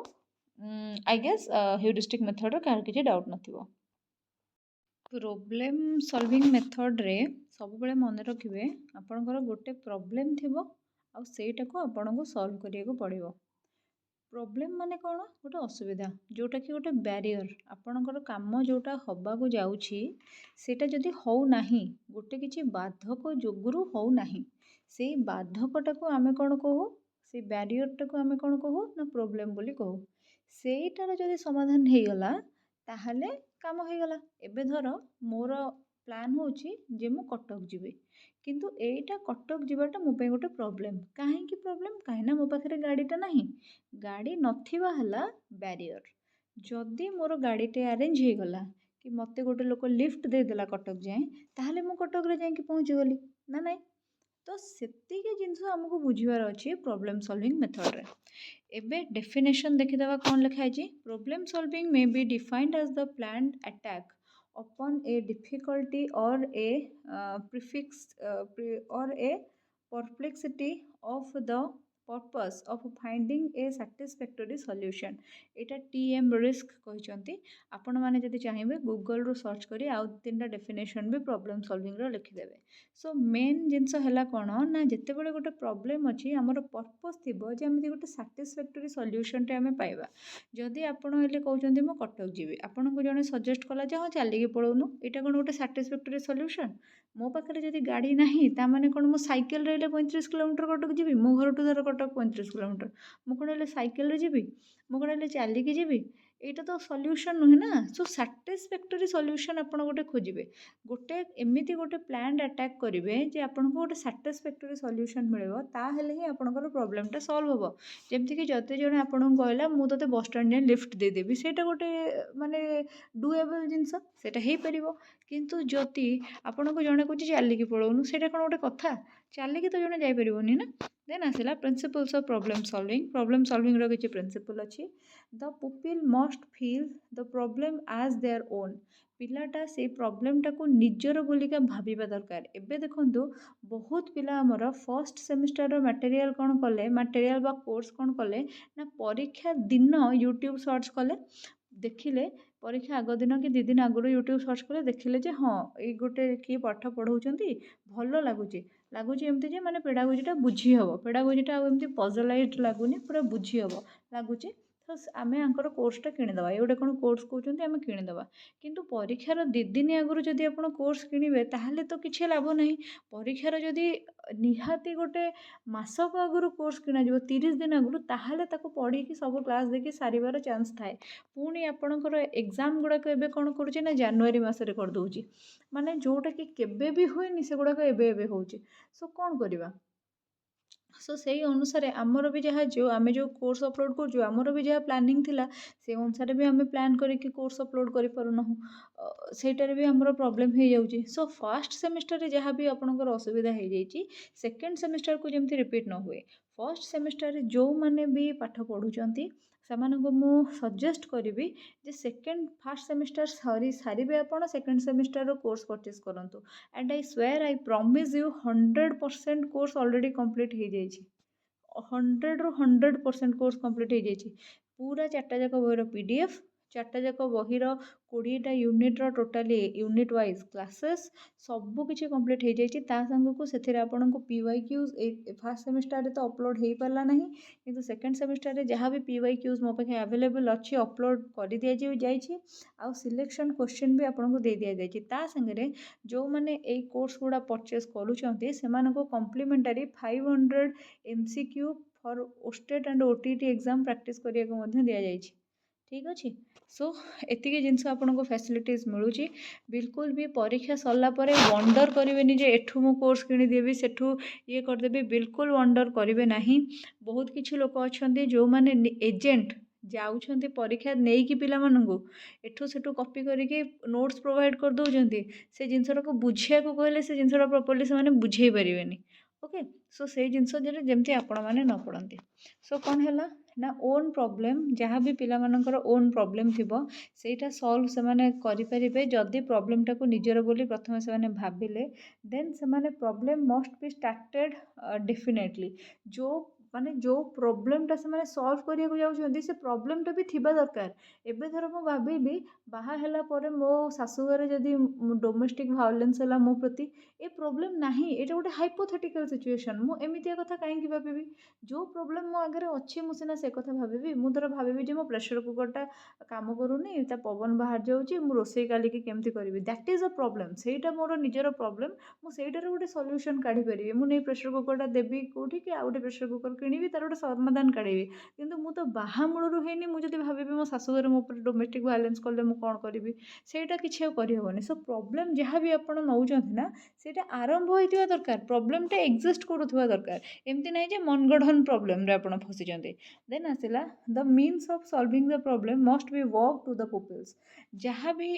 ଆଇ ଗେସ୍ ହ୍ୟୁରିଷ୍ଟିକ୍ ମେଥଡ଼ର କାହାର କିଛି ଡାଉଟ୍ ନଥିବ। ପ୍ରୋବ୍ଲେମ୍ ସଲଭିଂ ମେଥଡ଼ରେ ସବୁବେଳେ ମନେ ରଖିବେ, ଆପଣଙ୍କର ଗୋଟେ ପ୍ରୋବ୍ଲେମ୍ ଥିବ ଆଉ ସେଇଟାକୁ ଆପଣଙ୍କୁ ସଲ୍ଭ କରିବାକୁ ପଡ଼ିବ। ପ୍ରୋବ୍ଲେମ୍ ମାନେ କ'ଣ ଗୋଟେ ଅସୁବିଧା ଯେଉଁଟାକି ଗୋଟେ ବ୍ୟାରିୟର ଆପଣଙ୍କର କାମ ଯେଉଁଟା ହେବାକୁ ଯାଉଛି ସେଇଟା ଯଦି ହେଉନାହିଁ ଗୋଟେ କିଛି ବାଧକ ଯୋଗୁରୁ ହେଉନାହିଁ ସେଇ ବାଧକଟାକୁ ଆମେ କ'ଣ କହୁ ସେଇ ବ୍ୟାରିୟରଟାକୁ ଆମେ କ'ଣ କହୁ ନା ପ୍ରୋବ୍ଲେମ୍ ବୋଲି କହୁ। ସେଇଟାର ଯଦି ସମାଧାନ ହେଇଗଲା ତାହେଲେ କାମ ହେଇଗଲା। ଏବେ ଧର ମୋର ପ୍ଲାନ୍ ହେଉଛି ଯେ ମୁଁ କଟକ ଯିବି କିନ୍ତୁ ଏଇଟା କଟକ ଯିବାଟା ମୋ ପାଇଁ ଗୋଟେ ପ୍ରୋବ୍ଲେମ୍। କାହିଁକି ପ୍ରୋବ୍ଲେମ୍? କାହିଁକିନା ମୋ ପାଖରେ ଗାଡ଼ିଟା ନାହିଁ। ଗାଡ଼ି ନଥିବା ହେଲା ବ୍ୟାରିୟର। ଯଦି ମୋର ଗାଡ଼ିଟେ ଆରେଞ୍ଜ ହେଇଗଲା କି ମୋତେ ଗୋଟେ ଲୋକ ଲିଫ୍ଟ ଦେଇଦେଲା କଟକ ଯାଏଁ ତାହେଲେ ମୁଁ କଟକରେ ଯାଇକି ପହଞ୍ଚିଗଲି ନା ନାଇଁ। ତ ସେତିକି ଜିନିଷ ଆମକୁ ବୁଝିବାର ଅଛି ପ୍ରୋବ୍ଲେମ୍ ସଲଭିଂ ମେଥଡ଼ରେ। ଏବେ ଡେଫିନେସନ୍ ଦେଖିଦେବା କ'ଣ ଲେଖା ହେଇଛି। Problem solving May B defined as the planned attack upon a difficulty or a perplexity of the purpose of finding a satisfactory solution। ଏଇଟା TM ରିସ୍କ କହିଛନ୍ତି। ଆପଣମାନେ ଯଦି ଚାହିଁବେ ଗୁଗଲରୁ ସର୍ଚ୍ଚ କରି ଆଉ 3ଟା ଡେଫିନେସନ୍ ବି ପ୍ରୋବ୍ଲେମ୍ ସଲଭିଂର ଲେଖିଦେବେ। ସୋ ମେନ୍ ଜିନିଷ ହେଲା କ'ଣ ନା ଯେତେବେଳେ ଗୋଟେ ପ୍ରୋବ୍ଲେମ୍ ଅଛି ଆମର ପର୍ପସ୍ ଥିବ ଯେ ଏମିତି ଗୋଟେ ସାଟିସ୍ଫ୍ୟାକ୍ଟୋରି ସଲ୍ୟୁସନ୍ଟେ ଆମେ ପାଇବା। ଯଦି ଆପଣ ହେଲେ କହୁଛନ୍ତି ମୁଁ କଟକ ଯିବି ଆପଣଙ୍କୁ ଜଣେ ସଜେଷ୍ଟ କଲା ଯେ ହଁ ଚାଲିକି ପଳଉନୁ ଏଇଟା କ'ଣ ଗୋଟେ ସାଟିସ୍ଫ୍ୟାକ୍ଟୋରି ସଲ୍ୟୁସନ୍। ମୋ ପାଖରେ ଯଦି ଗାଡ଼ି ନାହିଁ ତାମାନେ କ'ଣ ମୁଁ ସାଇକେଲରେ ହେଲେ 35 କିଲୋମିଟର କଟକ ଯିବି। ମୋ ଘରଠୁ ଧର କଟକ 35 କିଲୋମିଟର ମୁଁ କ'ଣ ହେଲେ ସାଇକେଲରେ ଯିବି ମୁଁ କ'ଣ ହେଲେ ଚାଲିକି ଯିବି। ଏଇଟା ତ ସଲ୍ୟୁସନ୍ ନୁହେଁ ନା। ସୋ ସାଟିସ୍ଫ୍ୟାକ୍ଟୋରି ସଲ୍ୟୁସନ୍ ଆପଣ ଗୋଟେ ଖୋଜିବେ। ଗୋଟେ ଏମିତି ଗୋଟେ ପ୍ଲାନ୍ଡ ଆଟାକ୍ କରିବେ ଯେ ଆପଣଙ୍କୁ ଗୋଟେ ସାଟିସ୍ଫ୍ୟାକ୍ଟୋରି ସଲ୍ୟୁସନ୍ ମିଳିବ ତାହେଲେ ହିଁ ଆପଣଙ୍କର ପ୍ରୋବ୍ଲେମ୍ଟା ସଲ୍ଭ ହେବ। ଯେମିତିକି ଯଦି ଜଣେ ଆପଣଙ୍କୁ କହିଲା ମୁଁ ତୋତେ ବସଷ୍ଟାଣ୍ଡ ଯାଏଁ ଲିଫ୍ଟ ଦେଇଦେବି ସେଇଟା ଗୋଟେ ମାନେ ଡୁଏବଲ୍ ଜିନିଷ ସେଇଟା ହେଇପାରିବ। କିନ୍ତୁ ଯଦି ଆପଣଙ୍କୁ ଜଣେ କହୁଛି ଚାଲିକି ପଳଉନୁ ସେଇଟା କ'ଣ ଗୋଟେ କଥା। ଚାଲିକି ତ ଜଣେ ଯାଇପାରିବନି ନା। ଦେନ୍ ଆସିଲା principles of problem solving. Problem ସଲଭିଂର କିଛି ପ୍ରିନ୍ସିପଲ୍ ଅଛି। The pupil must feel the problem as their own. ପିଲାଟା ସେଇ ପ୍ରୋବ୍ଲେମ୍ଟାକୁ ନିଜର ବୋଲିକା ଭାବିବା ଦରକାର। ଏବେ ଦେଖନ୍ତୁ ବହୁତ ପିଲା ଆମର ଫର୍ଷ୍ଟ ସେମିଷ୍ଟାରର ମ୍ୟାଟେରିଆଲ୍ କ'ଣ କଲେ ମ୍ୟାଟେରିଆଲ୍ ବା କୋର୍ସ କ'ଣ କଲେ ନା ପରୀକ୍ଷା ଦିନ ୟୁଟ୍ୟୁବ୍ ସର୍ଚ୍ଚ କଲେ ଦେଖିଲେ ପରୀକ୍ଷା ଆଗ ଦିନ କି 2 ଦିନ ଆଗରୁ ୟୁଟ୍ୟୁବ୍ ସର୍ଚ୍ଚ କଲେ ଦେଖିଲେ ଯେ ହଁ ଏଇ ଗୋଟେ କିଏ ପାଠ ପଢ଼ଉଛନ୍ତି ଭଲ ଲାଗୁଛି ଏମିତି ଯେ ମାନେ ପେଡ଼ାଗୋଜିଟା ବୁଝି ହେବ। ପେଡ଼ାଗୋଜିଟା ଆଉ ଏମିତି ପଜଲାଇଜ୍ ଲାଗୁନି ପୁରା ବୁଝି ହେବ ଲାଗୁଛି। ତ ଆମେ ଆଙ୍କର କୋର୍ସଟା କିଣିଦେବା। ଏ ଗୋଟେ କ'ଣ କୋର୍ସ କହୁଛନ୍ତି ଆମେ କିଣିଦେବା। କିନ୍ତୁ ପରୀକ୍ଷାର 2 ଦିନ ଆଗରୁ ଯଦି ଆପଣ କୋର୍ସ କିଣିବେ ତାହେଲେ ତ କିଛି ଲାଭ ନାହିଁ। ପରୀକ୍ଷାର ଯଦି ନିହାତି ଗୋଟେ ମାସକ ଆଗରୁ କୋର୍ସ କିଣାଯିବ 30 ଦିନ ଆଗରୁ ତାହେଲେ ତାକୁ ପଢ଼ିକି ସବୁ କ୍ଲାସ୍ ଦେଇକି ସାରିବାର ଚାନ୍ସ ଥାଏ। ପୁଣି ଆପଣଙ୍କର ଏକ୍ଜାମ୍ ଗୁଡ଼ାକ ଏବେ କ'ଣ କରୁଛି ନା ଜାନୁଆରୀ ମାସରେ କରିଦେଉଛି। ମାନେ ଯେଉଁଟାକି କେବେ ବି ହୁଏନି ସେଗୁଡ଼ାକ ଏବେ ହେଉଛି। ସୋ କ'ଣ କରିବା। ସୋ ସେଇ ଅନୁସାରେ ଆମର ବି ଆମେ ଯେଉଁ କୋର୍ସ ଅପଲୋଡ଼ କରୁଛୁ ଆମର ବି ଯାହା ପ୍ଲାନିଂ ଥିଲା ସେ ଅନୁସାରେ ବି ଆମେ ପ୍ଲାନ୍ କରିକି କୋର୍ସ ଅପଲୋଡ଼ କରିପାରୁନାହୁଁ। ସେଇଟାରେ ବି ଆମର ପ୍ରୋବ୍ଲେମ୍ ହେଇଯାଉଛି। ସୋ ଫାର୍ଷ୍ଟ ସେମିଷ୍ଟରରେ ଯାହା ବି ଆପଣଙ୍କର ଅସୁବିଧା ହେଇଯାଇଛି ସେକେଣ୍ଡ ସେମିଷ୍ଟରକୁ ଯେମିତି ରିପିଟ୍ ନ ହୁଏ। ଫାର୍ଷ୍ଟ ସେମିଷ୍ଟରରେ ଯେଉଁମାନେ ବି ପାଠ ପଢ଼ୁଛନ୍ତି ସେମାନଙ୍କୁ ମୁଁ ସଜେଷ୍ଟ କରିବି ଯେ ଫାର୍ଷ୍ଟ ସେମିଷ୍ଟର ସାରିବେ ଆପଣ ସେକେଣ୍ଡ ସେମିଷ୍ଟରର କୋର୍ସ ପରଚେସ୍ କରନ୍ତୁ। And I swear I promise you 100% course already complete ହେଇଯାଇଛି। 100ରୁ 100% କୋର୍ସ କମ୍ପ୍ଲିଟ୍ ହେଇଯାଇଛି। ପୁରା 4ଟା ଯାକ ବହିର PDF 4ଟା ଯାକ ବହିର 20ଟା ୟୁନିଟ୍ର ଟୋଟାଲି ୟୁନିଟ୍ ୱାଇଜ୍ କ୍ଲାସେସ୍ ସବୁ କିଛି କମ୍ପ୍ଲିଟ୍ ହେଇଯାଇଛି। ତା ସାଙ୍ଗକୁ ସେଥିରେ ଆପଣଙ୍କୁ PYQs ଏଇ ଫାର୍ଷ୍ଟ ସେମିଷ୍ଟରରେ ତ ଅପଲୋଡ଼ ହେଇପାରିଲା ନାହିଁ କିନ୍ତୁ ସେକେଣ୍ଡ ସେମିଷ୍ଟରରେ ଯାହା ବି PYQs ମୋ ପାଖେ ଆଭେଲେବୁଲ୍ ଅଛି ଅପଲୋଡ଼ କରିଦିଆଯାଇଛି। ଆଉ ସିଲେକ୍ସନ୍ କୋଶ୍ଚିନ୍ ବି ଆପଣଙ୍କୁ ଦେଇ ଦିଆଯାଇଛି। ତା ସାଙ୍ଗରେ ଯେଉଁମାନେ ଏଇ କୋର୍ସ ଗୁଡ଼ା ପରଚେସ୍ କରୁଛନ୍ତି ସେମାନଙ୍କୁ complimentary 500 MCQ for OSTET and OTT exam practice କରିବାକୁ ମଧ୍ୟ ଦିଆଯାଇଛି। ଠିକ୍ ଅଛି। ସୋ ଏତିକି ଜିନିଷ ଆପଣଙ୍କୁ ଫ୍ୟାସିଲିଟିଜ୍ ମିଳୁଛି। ବିଲକୁଲ ବି ପରୀକ୍ଷା ସରିଲା ପରେ ୱଣ୍ଡର କରିବେନି ଯେ ଏଠୁ ମୁଁ କୋର୍ସ କିଣିଦେବି ସେଠୁ ଇଏ କରିଦେବି। ବିଲକୁଲ ୱଣ୍ଡର କରିବେ ନାହିଁ। ବହୁତ କିଛି ଲୋକ ଅଛନ୍ତି ଯେଉଁମାନେ ଏଜେଣ୍ଟ ଯାଉଛନ୍ତି ପରୀକ୍ଷା ନେଇକି ପିଲାମାନଙ୍କୁ ଏଠୁ ସେଠୁ କପି କରିକି ନୋଟ୍ସ ପ୍ରୋଭାଇଡ଼ କରିଦେଉଛନ୍ତି। ସେ ଜିନିଷଟାକୁ ବୁଝିବାକୁ କହିଲେ ସେ ଜିନିଷଟା ପ୍ରପରଲି ସେମାନେ ବୁଝେଇ ପାରିବେନି। ଓକେ। ସୋ ସେଇ ଜିନିଷ ଯେମିତି ଆପଣମାନେ ନ ପଡ଼ନ୍ତି। ସୋ କ'ଣ ହେଲା ନା ଓନ୍ ପ୍ରୋବ୍ଲେମ୍ ଯାହା ବି ପିଲାମାନଙ୍କର ଓନ୍ ପ୍ରୋବ୍ଲେମ୍ ଥିବ ସେଇଟା ସଲ୍ଭ ସେମାନେ କରିପାରିବେ ଯଦି ପ୍ରୋବ୍ଲେମ୍ଟାକୁ ନିଜର ବୋଲି ପ୍ରଥମେ ସେମାନେ ଭାବିଲେ। ଦେନ୍ ସେମାନେ ପ୍ରୋବ୍ଲେମ୍ ମଷ୍ଟ ବି ଷ୍ଟାର୍ଟେଡ଼ ଡେଫିନେଟଲି। ଯେଉଁ माने जो प्रोब्लेमटा से सल्व करने जाऊँच से प्रोब्लेमटा भी थिबा दरकार। एबे धर मु भाबिबी बाहा ହେଲା ପରେ ମୋ ଶାଶୁଘରେ ଯଦି ଡୋମେଷ୍ଟିକ୍ ଭାଓଲେନ୍ସ ହେଲା ମୋ ପ୍ରତି ए प्रोब्लेम ନାହିଁ ଏଇଟା ଗୋଟେ ହାଇପୋଥେଟିକାଲ ସିଚୁଏସନ୍ ମୁଁ ଏମିତିଆ କଥା କାହିଁକି ଭାବିବି जो प्रोब्लेम ମୋ ଆଗରେ ଅଛି ମୁଁ ସିନା ସେ କଥା ଭାବିବି ମୁଁ ଧର ଭାବିବି ଯେ ମୋ ପ୍ରେସର କୁକରଟା କାମ କରୁନି ତା ପବନ ବାହାରି ଯାଉଛି ମୁଁ ରୋଷେଇ କାଲିକି କେମିତି କରିବି ଦ୍ୟାଟ୍ ଇଜ୍ ଅ ପ୍ରୋବ୍ଲେମ୍ ସେଇଟା ମୋର ନିଜର ପ୍ରୋବ୍ଲେମ୍ ମୁଁ ସେଇଟାର ଗୋଟେ ସଲ୍ୟୁସନ୍ କାଢ଼ିପାରିବି ମୁଁ ନେଇ ପ୍ରେସର କୁକରଟା ଦେବି କେଉଁଠି କି ଆଉ ଗୋଟେ ପ୍ରେସର କୁକର କିଣିବି ତାର ଗୋଟେ ସମାଧାନ କାଢ଼ିବି କିନ୍ତୁ ମୁଁ ତ ବାହା ମୂଳରୁ ହେଇନି ମୁଁ ଯଦି ଭାବିବି ମୋ ଶାଶୁଘରେ ମୋ ଉପରେ ଡୋମେଷ୍ଟିକ୍ ଭାୟୋଲେନ୍ସ କଲେ ମୁଁ କ'ଣ କରିବି ସେଇଟା କିଛି ଆଉ କରିହେବନି ସୋ ପ୍ରୋବ୍ଲେମ୍ ଯାହା ବି ଆପଣ ନେଉଛନ୍ତି ନା ସେଇଟା ଆରମ୍ଭ ହୋଇଥିବା ଦରକାର ପ୍ରୋବ୍ଲେମ୍ଟା ଏକ୍ଜିଷ୍ଟ କରୁଥିବା ଦରକାର ଏମିତି ନାହିଁ ଯେ ମନଗଢ଼ନ ପ୍ରୋବ୍ଲେମ୍ରେ ଆପଣ ଫସିଛନ୍ତି ଦେନ୍ ଆସିଲା the means of solving the problem must be work to the peoples ଯାହା ବି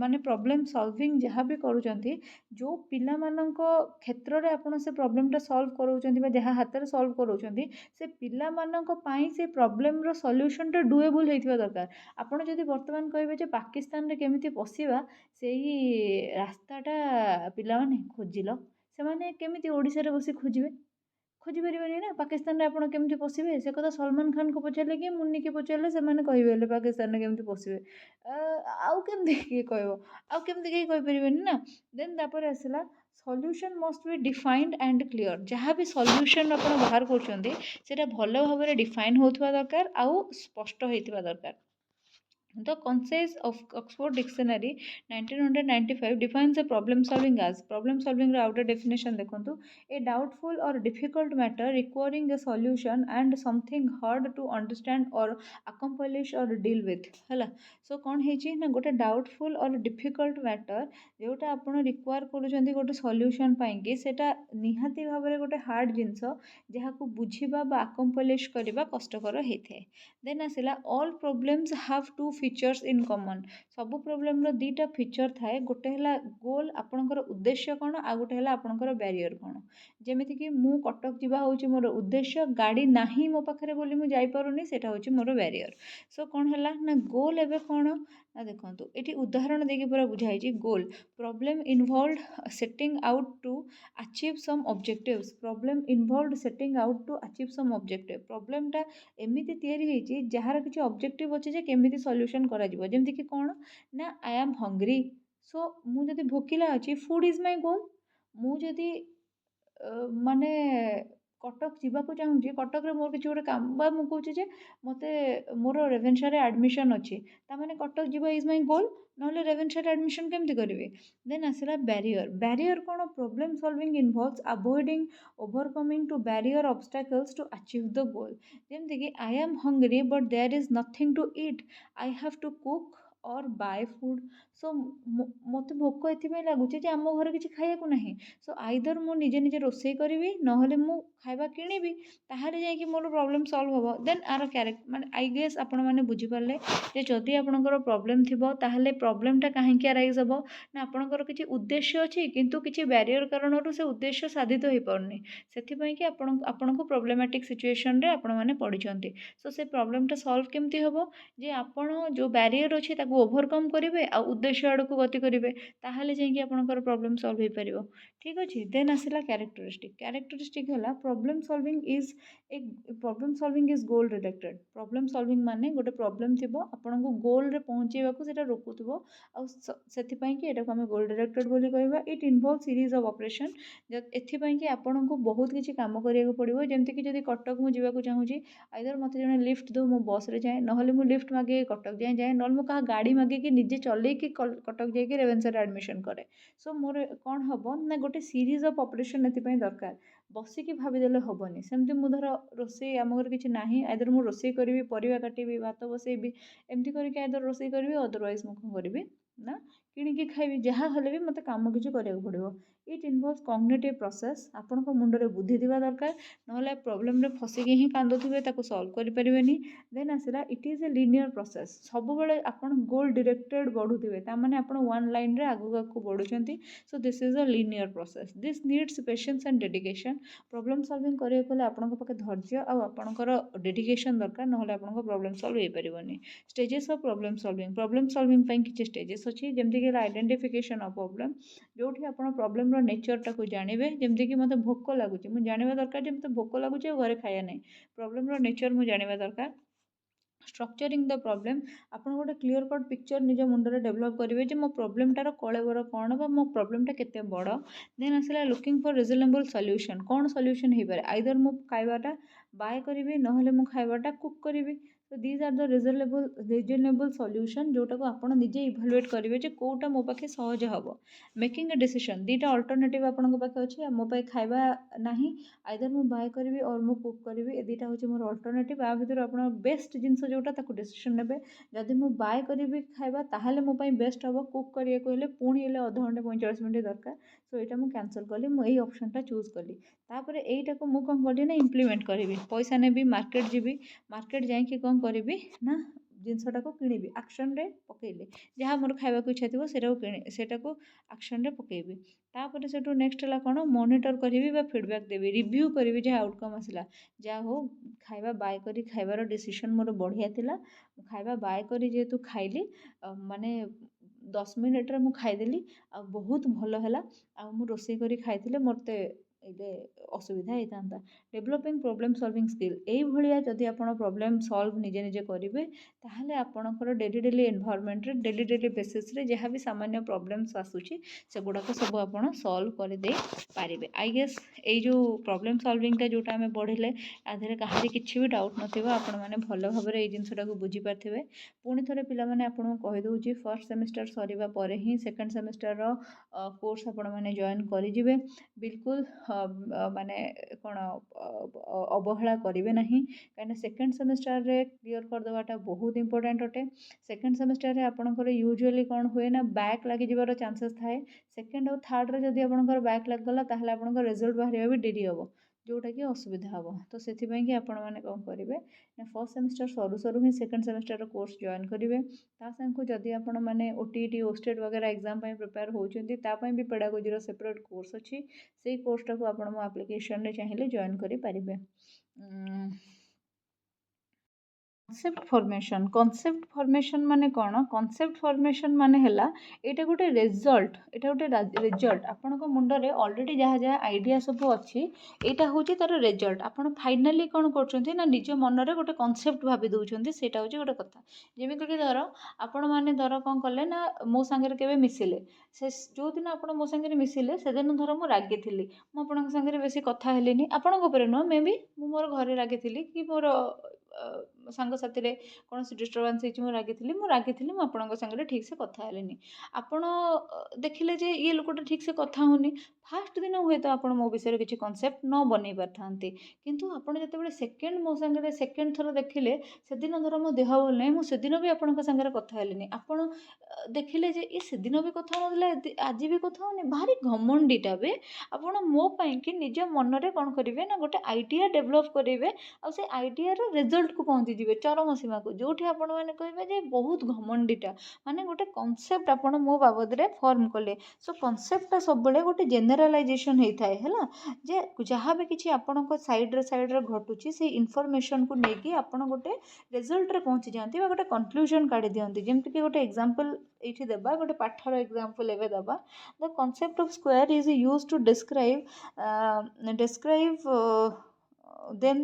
ମାନେ ପ୍ରୋବ୍ଲେମ୍ ସଲ୍ଭିଂ ଯାହା ବି କରୁଛନ୍ତି ଯେଉଁ ପିଲାମାନଙ୍କ କ୍ଷେତ୍ରରେ ଆପଣ ସେ ପ୍ରୋବ୍ଲେମ୍ଟା ସଲ୍ଭ କରାଉଛନ୍ତି ବା ଯାହା ହାତରେ ସଲ୍ଭ କରାଉଛନ୍ତି ସେ ପିଲାମାନଙ୍କ ପାଇଁ ସେ ପ୍ରୋବ୍ଲେମ୍ର ସଲ୍ୟୁସନ୍ଟା ଡୁଏବୁଲ୍ ହେଇଥିବା ଦରକାର ଆପଣ ଯଦି ବର୍ତ୍ତମାନ କହିବେ ଯେ ପାକିସ୍ତାନରେ କେମିତି ପଶିବା ସେଇ ରାସ୍ତାଟା ପିଲାମାନେ ଖୋଜିଲ ସେମାନେ କେମିତି ଓଡ଼ିଶାରେ ବସି ଖୋଜିବେ ଖୋଜିପାରିବେନି ନା ପାକିସ୍ତାନରେ ଆପଣ କେମିତି ପଶିବେ ସେ କଥା ସଲମାନ ଖାନକୁ ପଚାରିଲେ କି ମୁନ୍ନିକି ପଚାରିଲେ ସେମାନେ କହିବେ ହେଲେ ପାକିସ୍ତାନରେ କେମିତି ପଶିବେ ଆଉ କେମିତି କିଏ କହିବ ଆଉ କେମିତି କେହି କହିପାରିବେନି ନା ଦେନ୍ ତାପରେ ଆସିଲା solution must B defined and clear ଯାହା ବି ସଲ୍ୟୁସନ୍ ଆପଣ ବାହାର କରୁଛନ୍ତି ସେଇଟା ଭଲ ଭାବରେ ଡିଫାଇନ୍ ହେଉଥିବା ଦରକାର ଆଉ ସ୍ପଷ୍ଟ ହେଇଥିବା ଦରକାର The Concise of Oxford Dictionary 1995 defines a problem solving as problem solving ର outer definition ଦେଖନ୍ତୁ a doubtful or difficult matter requiring a solution and something hard to understand or accomplish or deal with ହେଲା show କ'ଣ ହେଇଛି ନା ଗୋଟେ doubtful or difficult matter ଯେଉଁଟା ଆପଣ require କରୁଛନ୍ତି ଗୋଟେ ସଲ୍ୟୁସନ୍ ପାଇଁକି ସେଇଟା ନିହାତି ଭାବରେ ଗୋଟେ ହାର୍ଡ଼ ଜିନିଷ ଯାହାକୁ ବୁଝିବା ବା ଆକମ୍ପ୍ଲିଶ୍ କରିବା କଷ୍ଟକର ହେଇଥାଏ ଦେନ୍ ଆସିଲା all problems have two features in common ସବୁ ପ୍ରୋବ୍ଲେମ୍ର ଦୁଇଟା ଫିଚର୍ ଥାଏ ଗୋଟେ ହେଲା ଗୋଲ୍ ଆପଣଙ୍କର ଉଦ୍ଦେଶ୍ୟ କ'ଣ ଆଉ ଗୋଟେ ହେଲା ଆପଣଙ୍କର ବ୍ୟାରିୟର୍ କ'ଣ ଯେମିତିକି ମୁଁ କଟକ ଯିବା ହେଉଛି ମୋର ଉଦ୍ଦେଶ୍ୟ ଗାଡ଼ି ନାହିଁ ମୋ ପାଖରେ ବୋଲି ମୁଁ ଯାଇପାରୁନି ସେଇଟା ହେଉଛି ମୋର ବ୍ୟାରିୟର୍ ସୋ କ'ଣ ହେଲା ନା ଗୋଲ୍ ଏବେ କ'ଣ ନା ଦେଖନ୍ତୁ ଏଠି ଉଦାହରଣ ଦେଇକି ପୁରା ବୁଝା ହେଇଛି goal problem involve setting out to achieve some objectives problem involved setting out to achieve some objective ପ୍ରୋବ୍ଲେମ୍ଟା ଏମିତି ତିଆରି ହେଇଛି ଯାହାର କିଛି ଅବଜେକ୍ଟିଭ୍ ଅଛି ଯେ କେମିତି ସଲ୍ୟୁସନ୍ କରାଯିବ ଯେମିତିକି କ'ଣ ନା ଆଇ ଆମ୍ ହଙ୍ଗରି ସୋ ମୁଁ ଯଦି ଭୋକିଲା ଅଛି ଫୁଡ଼୍ ଇଜ୍ ମାଇ ଗୋଲ୍ ମୁଁ ଯଦି ମାନେ କଟକ ଯିବାକୁ ଚାହୁଁଛି କଟକରେ ମୋର କିଛି ଗୋଟେ କାମ ବା ମୁଁ କହୁଛି ଯେ ମୋତେ ମୋର ରେଭେନ୍ସାରେ ଆଡ଼ମିସନ୍ ଅଛି ତାମାନେ କଟକ ଯିବା ଇଜ୍ ମାଇ ଗୋଲ୍ ନହେଲେ ରେଭେନ୍ସାରେ ଆଡ଼ମିସନ୍ କେମିତି କରିବି ଦେନ୍ ଆସିଲା ବ୍ୟାରିୟର୍ କ'ଣ problem solving involves avoiding overcoming to barrier obstacles to achieve the goal ଯେମିତିକି I am hungry but there is nothing to eat I have to cook or buy food so ମୋତେ ଭୋକ ଏଥିପାଇଁ ଲାଗୁଛି ଯେ ଆମ ଘରେ କିଛି ଖାଇବାକୁ ନାହିଁ ସୋ ଆଇଦର ମୁଁ ନିଜେ ନିଜେ ରୋଷେଇ କରିବି ନହେଲେ ମୁଁ ଖାଇବା କିଣିବି ତାହେଲେ ଯାଇକି ମୋର ପ୍ରୋବ୍ଲେମ୍ ସଲ୍ଭ ହେବ ଦେନ୍ ଆର ମାନେ ଆଇ ଗେସ୍ ଆପଣମାନେ ବୁଝିପାରିଲେ ଯେ ଯଦି ଆପଣଙ୍କର ପ୍ରୋବ୍ଲେମ୍ ଥିବ ତାହେଲେ ପ୍ରୋବ୍ଲେମ୍ଟା କାହିଁକି ଆରାଇଜ୍ ହେବ ନା ଆପଣଙ୍କର କିଛି ଉଦ୍ଦେଶ୍ୟ ଅଛି କିନ୍ତୁ କିଛି ବ୍ୟାରିୟର କାରଣରୁ ସେ ଉଦ୍ଦେଶ୍ୟ ସାଧିତ ହୋଇପାରୁନି ସେଥିପାଇଁ କି ଆପଣଙ୍କୁ ପ୍ରୋବ୍ଲେମାଟିକ୍ ସିଚୁଏସନ୍ରେ ଆପଣମାନେ ପଡ଼ିଛନ୍ତି ସୋ ସେ ପ୍ରୋବ୍ଲେମ୍ଟା ସଲ୍ଭ କେମିତି ହେବ ଯେ ଆପଣ ଯେଉଁ ବ୍ୟାରିୟର ଅଛି ତାକୁ ଓଭରକମ୍ କରିବେ ଆଉ ଉଦ୍ଦେଶ୍ୟ ଆଡ଼କୁ ଗତି କରିବେ ତାହେଲେ ଯାଇକି ଆପଣଙ୍କର ପ୍ରୋବ୍ଲେମ୍ ସଲ୍ଭ ହେଇପାରିବ ଠିକ୍ ଅଛି ଦେନ୍ ଆସିଲା କ୍ୟାରେକ୍ଟରିଷ୍ଟିକ୍ ହେଲା problem solving is goal related problem solving ମାନେ ଗୋଟେ ପ୍ରୋବ୍ଲେମ୍ ଥିବ ଆପଣଙ୍କୁ ଗୋଲ୍ରେ ପହଞ୍ଚାଇବାକୁ ସେଇଟା ରୋକୁଥିବ ଆଉ ସେଥିପାଇଁ କି ଏଟାକୁ ଆମେ ଗୋଲ୍ ଡିରେକ୍ଟେଡ୍ ବୋଲି କହିବା ଇଟ୍ ଇନଭଲ୍ଭ ସିରିଜ୍ ଅଫ୍ ଅପରେସନ୍ ଏଥିପାଇଁ କି ଆପଣଙ୍କୁ ବହୁତ କିଛି କାମ କରିବାକୁ ପଡ଼ିବ ଯେମିତିକି ଯଦି କଟକ ମୁଁ ଯିବାକୁ ଚାହୁଁଛି ଆଇଦର ମୋତେ ଜଣେ ଲିଫ୍ଟ ଦେଉ ମୁଁ ବସ୍ରେ ଯାଏ ନହେଲେ ମୁଁ ଲିଫ୍ଟ ମାଗିକି କଟକ ଯାଏ ନହେଲେ ମୁଁ କାହା ଗାଡ଼ି ମାଗିକି ନିଜେ ଚଲେଇକି କଟକ ଯାଇକି ରେଭେନ୍ସାରେ ଆଡ଼ମିସନ୍ କରେ ସୋ ମୋର କ'ଣ ହେବ ନା ଗୋଟେ ସିରିଜ୍ ଅଫ୍ ଅପରେସନ୍ ଏଥିପାଇଁ ଦରକାର ବସିକି ଭାବିଦେଲେ ହେବନି ସେମିତି ମୁଁ ଧର ରୋଷେଇ ଆମ ଘରେ କିଛି ନାହିଁ ଆଇଦର ମୁଁ ରୋଷେଇ କରିବି ପରିବା କାଟିବି ଭାତ ବସେଇବି ଏମିତି କରିକି ଆଇଦର ରୋଷେଇ କରିବି ଅଦରୱାଇଜ୍ ମୁଁ କ'ଣ କରିବି ନା କିଣିକି ଖାଇବି ଯାହା ହେଲେ ବି ମୋତେ କାମ କିଛି କରିବାକୁ ପଡ଼ିବ ଇଟ୍ ଇନଭଲ୍ଭସ୍ କଗ୍ନିଟିଭ୍ ପ୍ରୋସେସ୍ ଆପଣଙ୍କ ମୁଣ୍ଡରେ ବୁଦ୍ଧି ଥିବା ଦରକାର ନହେଲେ ପ୍ରୋବ୍ଲେମ୍ରେ ଫସିକି ହିଁ କାନ୍ଦୁଥିବେ ତାକୁ ସଲ୍ଭ କରିପାରିବେନି ଦେନ୍ ଆସିଲା it is a linear process ସବୁବେଳେ ଆପଣ ଗୋଲ୍ ଡିରେକ୍ଟେଡ୍ ବଢ଼ୁଥିବେ ତାମାନେ ଆପଣ ୱାନ୍ ଲାଇନ୍ରେ ଆଗକୁ ଆଗକୁ ବଢ଼ୁଛନ୍ତି so this is a linear process this needs patience and dedication problem solving କରିବାକୁ ହେଲେ ଆପଣଙ୍କ ପାଖେ ଧୈର୍ଯ୍ୟ ଆଉ ଆପଣଙ୍କର ଡେଡିକେସନ୍ ଦରକାର ନହେଲେ ଆପଣଙ୍କ ପ୍ରୋବ୍ଲେମ୍ ସଲ୍ଭ ହେଇପାରିବନି ଷ୍ଟେଜେସ୍ ଅଫ୍ ପ୍ରୋବ୍ଲେମ୍ ସଲ୍ଭିଂ ପାଇଁ କିଛି ଷ୍ଟେଜେସ୍ ଅଛି ଯେମିତିକି ହେଲା ଆଇଡେଣ୍ଟିଫିକେସନ୍ ଅଫ୍ ପ୍ରୋବ୍ଲେମ୍ ଯେଉଁଠି ଆପଣ ପ୍ରୋବ୍ଲେମ୍ ପ୍ରୋବ୍ଲେମର ନେଚରଟାକୁ ଜାଣିବେ। ଯେମିତିକି ମୋତେ ଭୋକ ଲାଗୁଛି, ମୁଁ ଜାଣିବା ଦରକାର ଯେ ମୋତେ ଭୋକ ଲାଗୁଛି ଆଉ ଘରେ ଖାଇବା ନାହିଁ। ପ୍ରୋବ୍ଲେମର ନେଚର ମୁଁ ଜାଣିବା ଦରକାର। ଷ୍ଟ୍ରକ୍ଚରିଂ ଦ ପ୍ରୋବ୍ଲେମ୍, ଆପଣ ଗୋଟେ କ୍ଲିଅର କଟ୍ ପିକ୍ଚର ନିଜ ମୁଣ୍ଡରେ ଡେଭଲପ୍ କରିବେ ଯେ ମୋ ପ୍ରୋବ୍ଲେମଟାର କଳେବର କ'ଣ ବା ମୋ ପ୍ରୋବ୍ଲେମଟା କେତେ ବଡ଼। ଦେନ୍ ଆସିଲା ଲୁକିଂ ଫର୍ ରିଜନେବଲ୍ ସଲ୍ୟୁସନ୍, କ'ଣ ସଲ୍ୟୁସନ୍ ହେଇପାରେ। ଆଇଦର ମୁଁ ଖାଇବାଟା ବାଏ କରିବି, ନହେଲେ ମୁଁ ଖାଇବାଟା କୁକ୍ କରିବି। ତ these are the reasonable solution, ଯେଉଁଟାକୁ ଆପଣ ନିଜେ ଇଭାଲୁଏଟ୍ କରିବେ ଯେ କେଉଁଟା ମୋ ପାଖେ ସହଜ ହେବ। ମେକିଂ ଏ ଡିସିସନ୍, ଦୁଇଟା ଅଲ୍ଟରନେଟିଭ୍ ଆପଣଙ୍କ ପାଖେ ଅଛି। ମୋ ପାଇଁ ଖାଇବା ନାହିଁ, ଆଇଦର ମୁଁ ବାଏ କରିବି ଅର୍ ମୁଁ କୁକ୍ କରିବି। ଏ ଦୁଇଟା ହେଉଛି ମୋର ଅଲ୍ଟରନେଟିଭ୍। ଆ ଭିତରୁ ଆପଣ ବେଷ୍ଟ ଜିନିଷ ଯେଉଁଟା ତାକୁ ଡିସିସନ୍ ନେବେ। ଯଦି ମୁଁ ବାଏ କରିବି ଖାଇବା ତାହେଲେ ମୋ ପାଇଁ ବେଷ୍ଟ ହେବ। କୁକ୍ କରିବାକୁ ହେଲେ ପୁଣି ହେଲେ ଅଧଘଣ୍ଟେ 45 ମିନିଟ୍ ଦରକାର। ସୋ ଏଇଟା ମୁଁ କ୍ୟାନସଲ୍ କଲି, ମୁଁ ଏଇ ଅପସନ୍ଟା ଚୁଜ୍ କଲି। ତାପରେ ଏଇଟାକୁ ମୁଁ କ'ଣ କଲି ନା ଇମ୍ପ୍ଲିମେଣ୍ଟ କରିବି। ପଇସା ନେବି, ମାର୍କେଟ ଯିବି, ମାର୍କେଟ ଯାଇକି କ'ଣ କରିବି ନା ଜିନିଷଟାକୁ କିଣିବି। ଆକ୍ସନ୍ରେ ପକେଇଲି, ଯାହା ମୋର ଖାଇବାକୁ ଇଚ୍ଛା ଥିବ ସେଇଟାକୁ ଆକ୍ସନ୍ରେ ପକେଇବି। ତାପରେ ସେଠୁ ନେକ୍ସଟ ହେଲା କ'ଣ, ମନିଟର କରିବି ବା ଫିଡ଼ବ୍ୟାକ୍ ଦେବି, ରିଭ୍ୟୁ କରିବି ଯାହା ଆଉଟକମ୍ ଆସିଲା। ଯାହା ହଉ ଖାଇବା ବାଏ କରି ଖାଇବାର ଡିସିସନ୍ ମୋର ବଢ଼ିଆ ଥିଲା। ଖାଇବା ବାଏ କରି ଯେହେତୁ ଖାଇଲି, ମାନେ 10 ମିନିଟ୍ରେ ମୁଁ ଖାଇଦେଲି, ଆଉ ବହୁତ ଭଲ ହେଲା। ଆଉ ମୁଁ ରୋଷେଇ କରି ଖାଇଥିଲେ ମୋତେ ଏବେ ଅସୁବିଧା ହେଇଥାନ୍ତା। ଡେଭଲପିଂ ପ୍ରୋବ୍ଲେମ୍ ସଲଭିଂ ସ୍କିଲ୍, ଏଇଭଳିଆ ଯଦି ଆପଣ ପ୍ରୋବ୍ଲେମ୍ ସଲ୍ଭ ନିଜେ ନିଜେ କରିବେ ତାହେଲେ ଆପଣଙ୍କର ଡେଲି ଏନଭାୟରନମେଣ୍ଟରେ ଡେଲି ବେସିସ୍ରେ ଯାହା ବି ସାମାନ୍ୟ ପ୍ରୋବ୍ଲେମ୍ସ ଆସୁଛି ସେଗୁଡ଼ାକ ସବୁ ଆପଣ ସଲ୍ଭ କରିଦେଇ ପାରିବେ। ଆଇ ଗେସ୍ ଏଇ ଯେଉଁ ପ୍ରୋବ୍ଲେମ୍ ସଲଭିଂଟା ଯେଉଁଟା ଆମେ ପଢ଼ିଲେ, ଆ ଦେହରେ କାହାରି କିଛି ବି ଡାଉଟ୍ ନଥିବ। ଆପଣମାନେ ଭଲ ଭାବରେ ଏଇ ଜିନିଷଟାକୁ ବୁଝିପାରିଥିବେ। ପୁଣି ଥରେ ପିଲାମାନେ ଆପଣଙ୍କୁ କହିଦେଉଛି, ଫର୍ଷ୍ଟ ସେମିଷ୍ଟର ସରିବା ପରେ ହିଁ ସେକେଣ୍ଡ ସେମିଷ୍ଟରର କୋର୍ସ ଆପଣମାନେ ଜଏନ୍ କରିଯିବେ। ବିଲକୁଲ ମାନେ କ'ଣ ଅବହେଳା କରିବେ ନାହିଁ, କାହିଁକିନା ସେକେଣ୍ଡ ସେମିଷ୍ଟରରେ କ୍ଲିୟର କରିଦେବାଟା ବହୁତ ଇମ୍ପୋର୍ଟାଣ୍ଟ ଅଟେ। ସେକେଣ୍ଡ ସେମିଷ୍ଟରରେ ଆପଣଙ୍କର ୟୁଜୁଆଲି କ'ଣ ହୁଏ ନା ବ୍ୟାକ୍ ଲାଗିଯିବାର ଚାନ୍ସେସ୍ ଥାଏ। ସେକେଣ୍ଡ ଆଉ ଥାର୍ଡ଼ରେ ଯଦି ଆପଣଙ୍କର ବ୍ୟାକ୍ ଲାଗିଗଲା ତାହେଲେ ଆପଣଙ୍କ ରେଜଲ୍ଟ ବାହାରିବା ବି ଡେରି ହେବ, ଯେଉଁଟାକି ଅସୁବିଧା ହେବ। ତ ସେଥିପାଇଁ କି ଆପଣମାନେ କ'ଣ କରିବେ ନା ଫର୍ଷ୍ଟ ସେମିଷ୍ଟର ସରୁ ହିଁ ସେକେଣ୍ଡ ସେମିଷ୍ଟରର କୋର୍ସ ଜଏନ୍ କରିବେ। ତା ସାଙ୍ଗକୁ ଯଦି ଆପଣମାନେ OTET OSTET ବଗେରା ଏକ୍ଜାମ୍ ପାଇଁ ପ୍ରିପେୟାର ହେଉଛନ୍ତି, ତା ପାଇଁ ବି ପେଡାଗୋଜିର ସେପାରେଟ୍ କୋର୍ସ ଅଛି। ସେଇ କୋର୍ସଟାକୁ ଆପଣ ମୋ ଆପ୍ଲିକେସନରେ ଚାହିଁଲେ ଜଏନ୍ କରିପାରିବେ। କନସେପ୍ଟ ଫର୍ମେସନ୍ ମାନେ କ'ଣ? କନସେପ୍ଟ ଫର୍ମେସନ୍ ମାନେ ହେଲା ଏଇଟା ଗୋଟେ ରେଜଲ୍ଟ, ଆପଣଙ୍କ ମୁଣ୍ଡରେ ଅଲରେଡ଼ି ଯାହା ଆଇଡ଼ିଆ ସବୁ ଅଛି, ଏଇଟା ହେଉଛି ତା'ର ରେଜଲ୍ଟ। ଆପଣ ଫାଇନାଲି କ'ଣ କରୁଛନ୍ତି ନା ନିଜ ମନରେ ଗୋଟେ କନସେପ୍ଟ ଭାବି ଦେଉଛନ୍ତି, ସେଇଟା ହେଉଛି ଗୋଟେ କଥା। ଯେମିତିକି ଧର ଆପଣମାନେ କ'ଣ କଲେ ନା ମୋ ସାଙ୍ଗରେ କେବେ ମିଶିଲେ, ଯେଉଁଦିନ ଆପଣ ମୋ ସାଙ୍ଗରେ ମିଶିଲେ ସେଦିନ ଧର ମୁଁ ରାଗିଥିଲି, ମୁଁ ଆପଣଙ୍କ ସାଙ୍ଗରେ ବେଶୀ କଥା ହେଲିନି। ଆପଣଙ୍କ ଉପରେ ନୁହଁ, ମେ ବି ମୁଁ ମୋର ଘରେ ରାଗିଥିଲି କି ମୋର ସାଙ୍ଗସାଥିରେ କୌଣସି ଡିଷ୍ଟର୍ବାନ୍ସ ହେଇଛି, ମୁଁ ରାଗିଥିଲି, ମୁଁ ଆପଣଙ୍କ ସାଙ୍ଗରେ ଠିକ୍ସେ କଥା ହେଲିନି। ଆପଣ ଦେଖିଲେ ଯେ ଇଏ ଲୋକଟା ଠିକ୍ସେ କଥା ହେଉନି। ଫାଷ୍ଟ ଦିନ ହୁଏତ ଆପଣ ମୋ ବିଷୟରେ କିଛି କନସେପ୍ଟ ନ ବନେଇ ପାରିଥାନ୍ତି, କିନ୍ତୁ ଆପଣ ଯେତେବେଳେ ମୋ ସାଙ୍ଗରେ ସେକେଣ୍ଡ ଥର ଦେଖିଲେ, ସେଦିନ ଧର ମୋ ଦେହ ଭଲ ନାହିଁ, ମୁଁ ସେଦିନ ବି ଆପଣଙ୍କ ସାଙ୍ଗରେ କଥା ହେଲିନି। ଆପଣ ଦେଖିଲେ ଯେ ଏ ସେଦିନ ବି କଥା ହେଉନଥିଲା, ଆଜି ବି କଥା ହେଉନି, ଭାରି ଘମଣ୍ଡିଟା ବି। ଆପଣ ମୋ ପାଇଁକି ନିଜ ମନରେ କ'ଣ କରିବେ ନା ଗୋଟେ ଆଇଡ଼ିଆ ଡେଭଲପ୍ କରିବେ, ଆଉ ସେ ଆଇଡ଼ିଆର ରେଜଲ୍ଟକୁ ପହଞ୍ଚିଯିବେ ଚରମ ସୀମାକୁ, ଯେଉଁଠି ଆପଣମାନେ କହିବେ ଯେ ବହୁତ ଘମଣ୍ଡିଟା। ମାନେ ଗୋଟେ କନସେପ୍ଟ ଆପଣ ମୋ ବାବଦରେ ଫର୍ମ କଲେ। ସୋ କନସେପ୍ଟଟା ସବୁବେଳେ ଗୋଟେ ଜେନେରାଲାଇଜେସନ୍ ହେଇଥାଏ, ହେଲା, ଯେ ଯାହା ବି କିଛି ଆପଣଙ୍କ ସାଇଡ଼୍ରେ ଘଟୁଛି ସେଇ ଇନଫର୍ମେସନ୍କୁ ନେଇକି ଆପଣ ଗୋଟେ ରେଜଲ୍ଟରେ ପହଞ୍ଚି ଯାଆନ୍ତି ବା ଗୋଟେ କନକ୍ଲୁଜନ୍ କାଢ଼ି ଦିଅନ୍ତି। ଯେମିତିକି ଗୋଟେ ଏକ୍ଜାମ୍ପଲ୍ ଏଇଠି ଦେବା, ଗୋଟେ ପାଠର ଏକ୍ଜାମ୍ପଲ୍ ଏବେ ଦେବା। The concept of square is use to describe then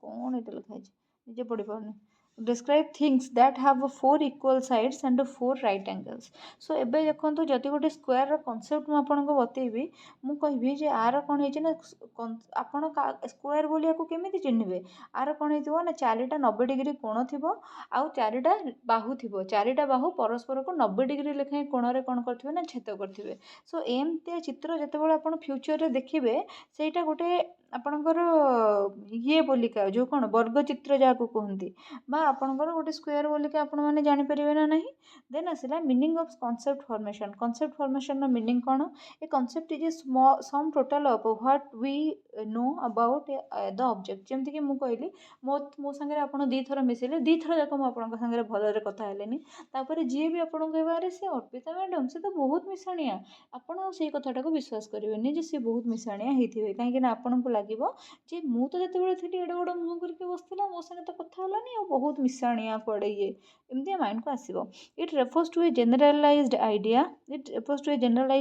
କ'ଣ ଏଇଟା ଲେଖା ହେଇଛି ନିଜେ ପଢ଼ିପାରୁନି। Describe things that have 4 equal sides and 4 right angles. So ଏବେ ଦେଖନ୍ତୁ, ଯଦି ଗୋଟେ ସ୍କୋୟାରର କନସେପ୍ଟ ମୁଁ ଆପଣଙ୍କୁ ବତେଇବି, ମୁଁ କହିବି ଯେ ଆର କ'ଣ ହେଇଛି ନା ଆପଣ ସ୍କୋୟାର ବୋଲି ୟାକୁ କେମିତି ଚିହ୍ନିବେ? ଆର କ'ଣ ହେଇଥିବ ନା 4ଟା 90 ଡିଗ୍ରୀ କୋଣ ଥିବ, ଆଉ 4ଟା ବାହୁ ଥିବ। 4ଟା ବାହୁ ପରସ୍ପରକୁ 90 ଡିଗ୍ରୀ ଲେଖାଏଁ କୋଣରେ କ'ଣ କରିଥିବେ ନା ଛେଦ କରିଥିବେ। ସୋ ଏମିତିଆ ଚିତ୍ର ଯେତେବେଳେ ଆପଣ ଫ୍ୟୁଚରରେ ଦେଖିବେ, ସେଇଟା ଗୋଟେ ଆପଣଙ୍କର ଇଏ ବୋଲିକା, ଯେଉଁ କ'ଣ ବର୍ଗଚିତ୍ର ଯାହାକୁ କୁହନ୍ତି, ବା ଆପଣଙ୍କର ଗୋଟେ ସ୍କୋୟାର ବୋଲିକା ଆପଣମାନେ ଜାଣିପାରିବେ ନା ନାହିଁ। ଦେନ୍ ଆସିଲା meaning of concept formation. Concept ଫର୍ମେସନ୍ର ମିନିଂ କ'ଣ? A concept is sum total of what we know about the object. ଯେମିତିକି ମୁଁ କହିଲି ମୋ ସାଙ୍ଗରେ ଆପଣ 2 ଥର ମିଶିଲେ, 2 ଥର ଯାକ ମୁଁ ଆପଣଙ୍କ ସାଙ୍ଗରେ ଭଲରେ କଥା ହେଲେନି। ତାପରେ ଯିଏ ବି ଆପଣଙ୍କୁ କହିବ ଆରେ ସେ ଅର୍ପିତା ମ୍ୟାଡ଼ାମ୍, ସେ ତ ବହୁତ ମିଶାଣିଆ, ଆପଣ ଆଉ ସେଇ କଥାଟାକୁ ବିଶ୍ୱାସ କରିବେନି ଯେ ସେ ବହୁତ ମିଶାଣିଆ ହେଇଥିବେ। କାହିଁକିନା ଆପଣଙ୍କୁ ଲାଗିବ ଯେ ମୁଁ ତ ଯେତେବେଳେ ଥିଲି ଏଡ଼େ ବଡ଼ ମୁହଁ କରିକି ବସିଥିଲା, ମୋ ସାଙ୍ଗେ ତ କଥା ହେଲାନି, ଆଉ ବହୁତ बहुत मिसाणिया कुआडे ये एमती माइंड को आसो. It refers to a generalised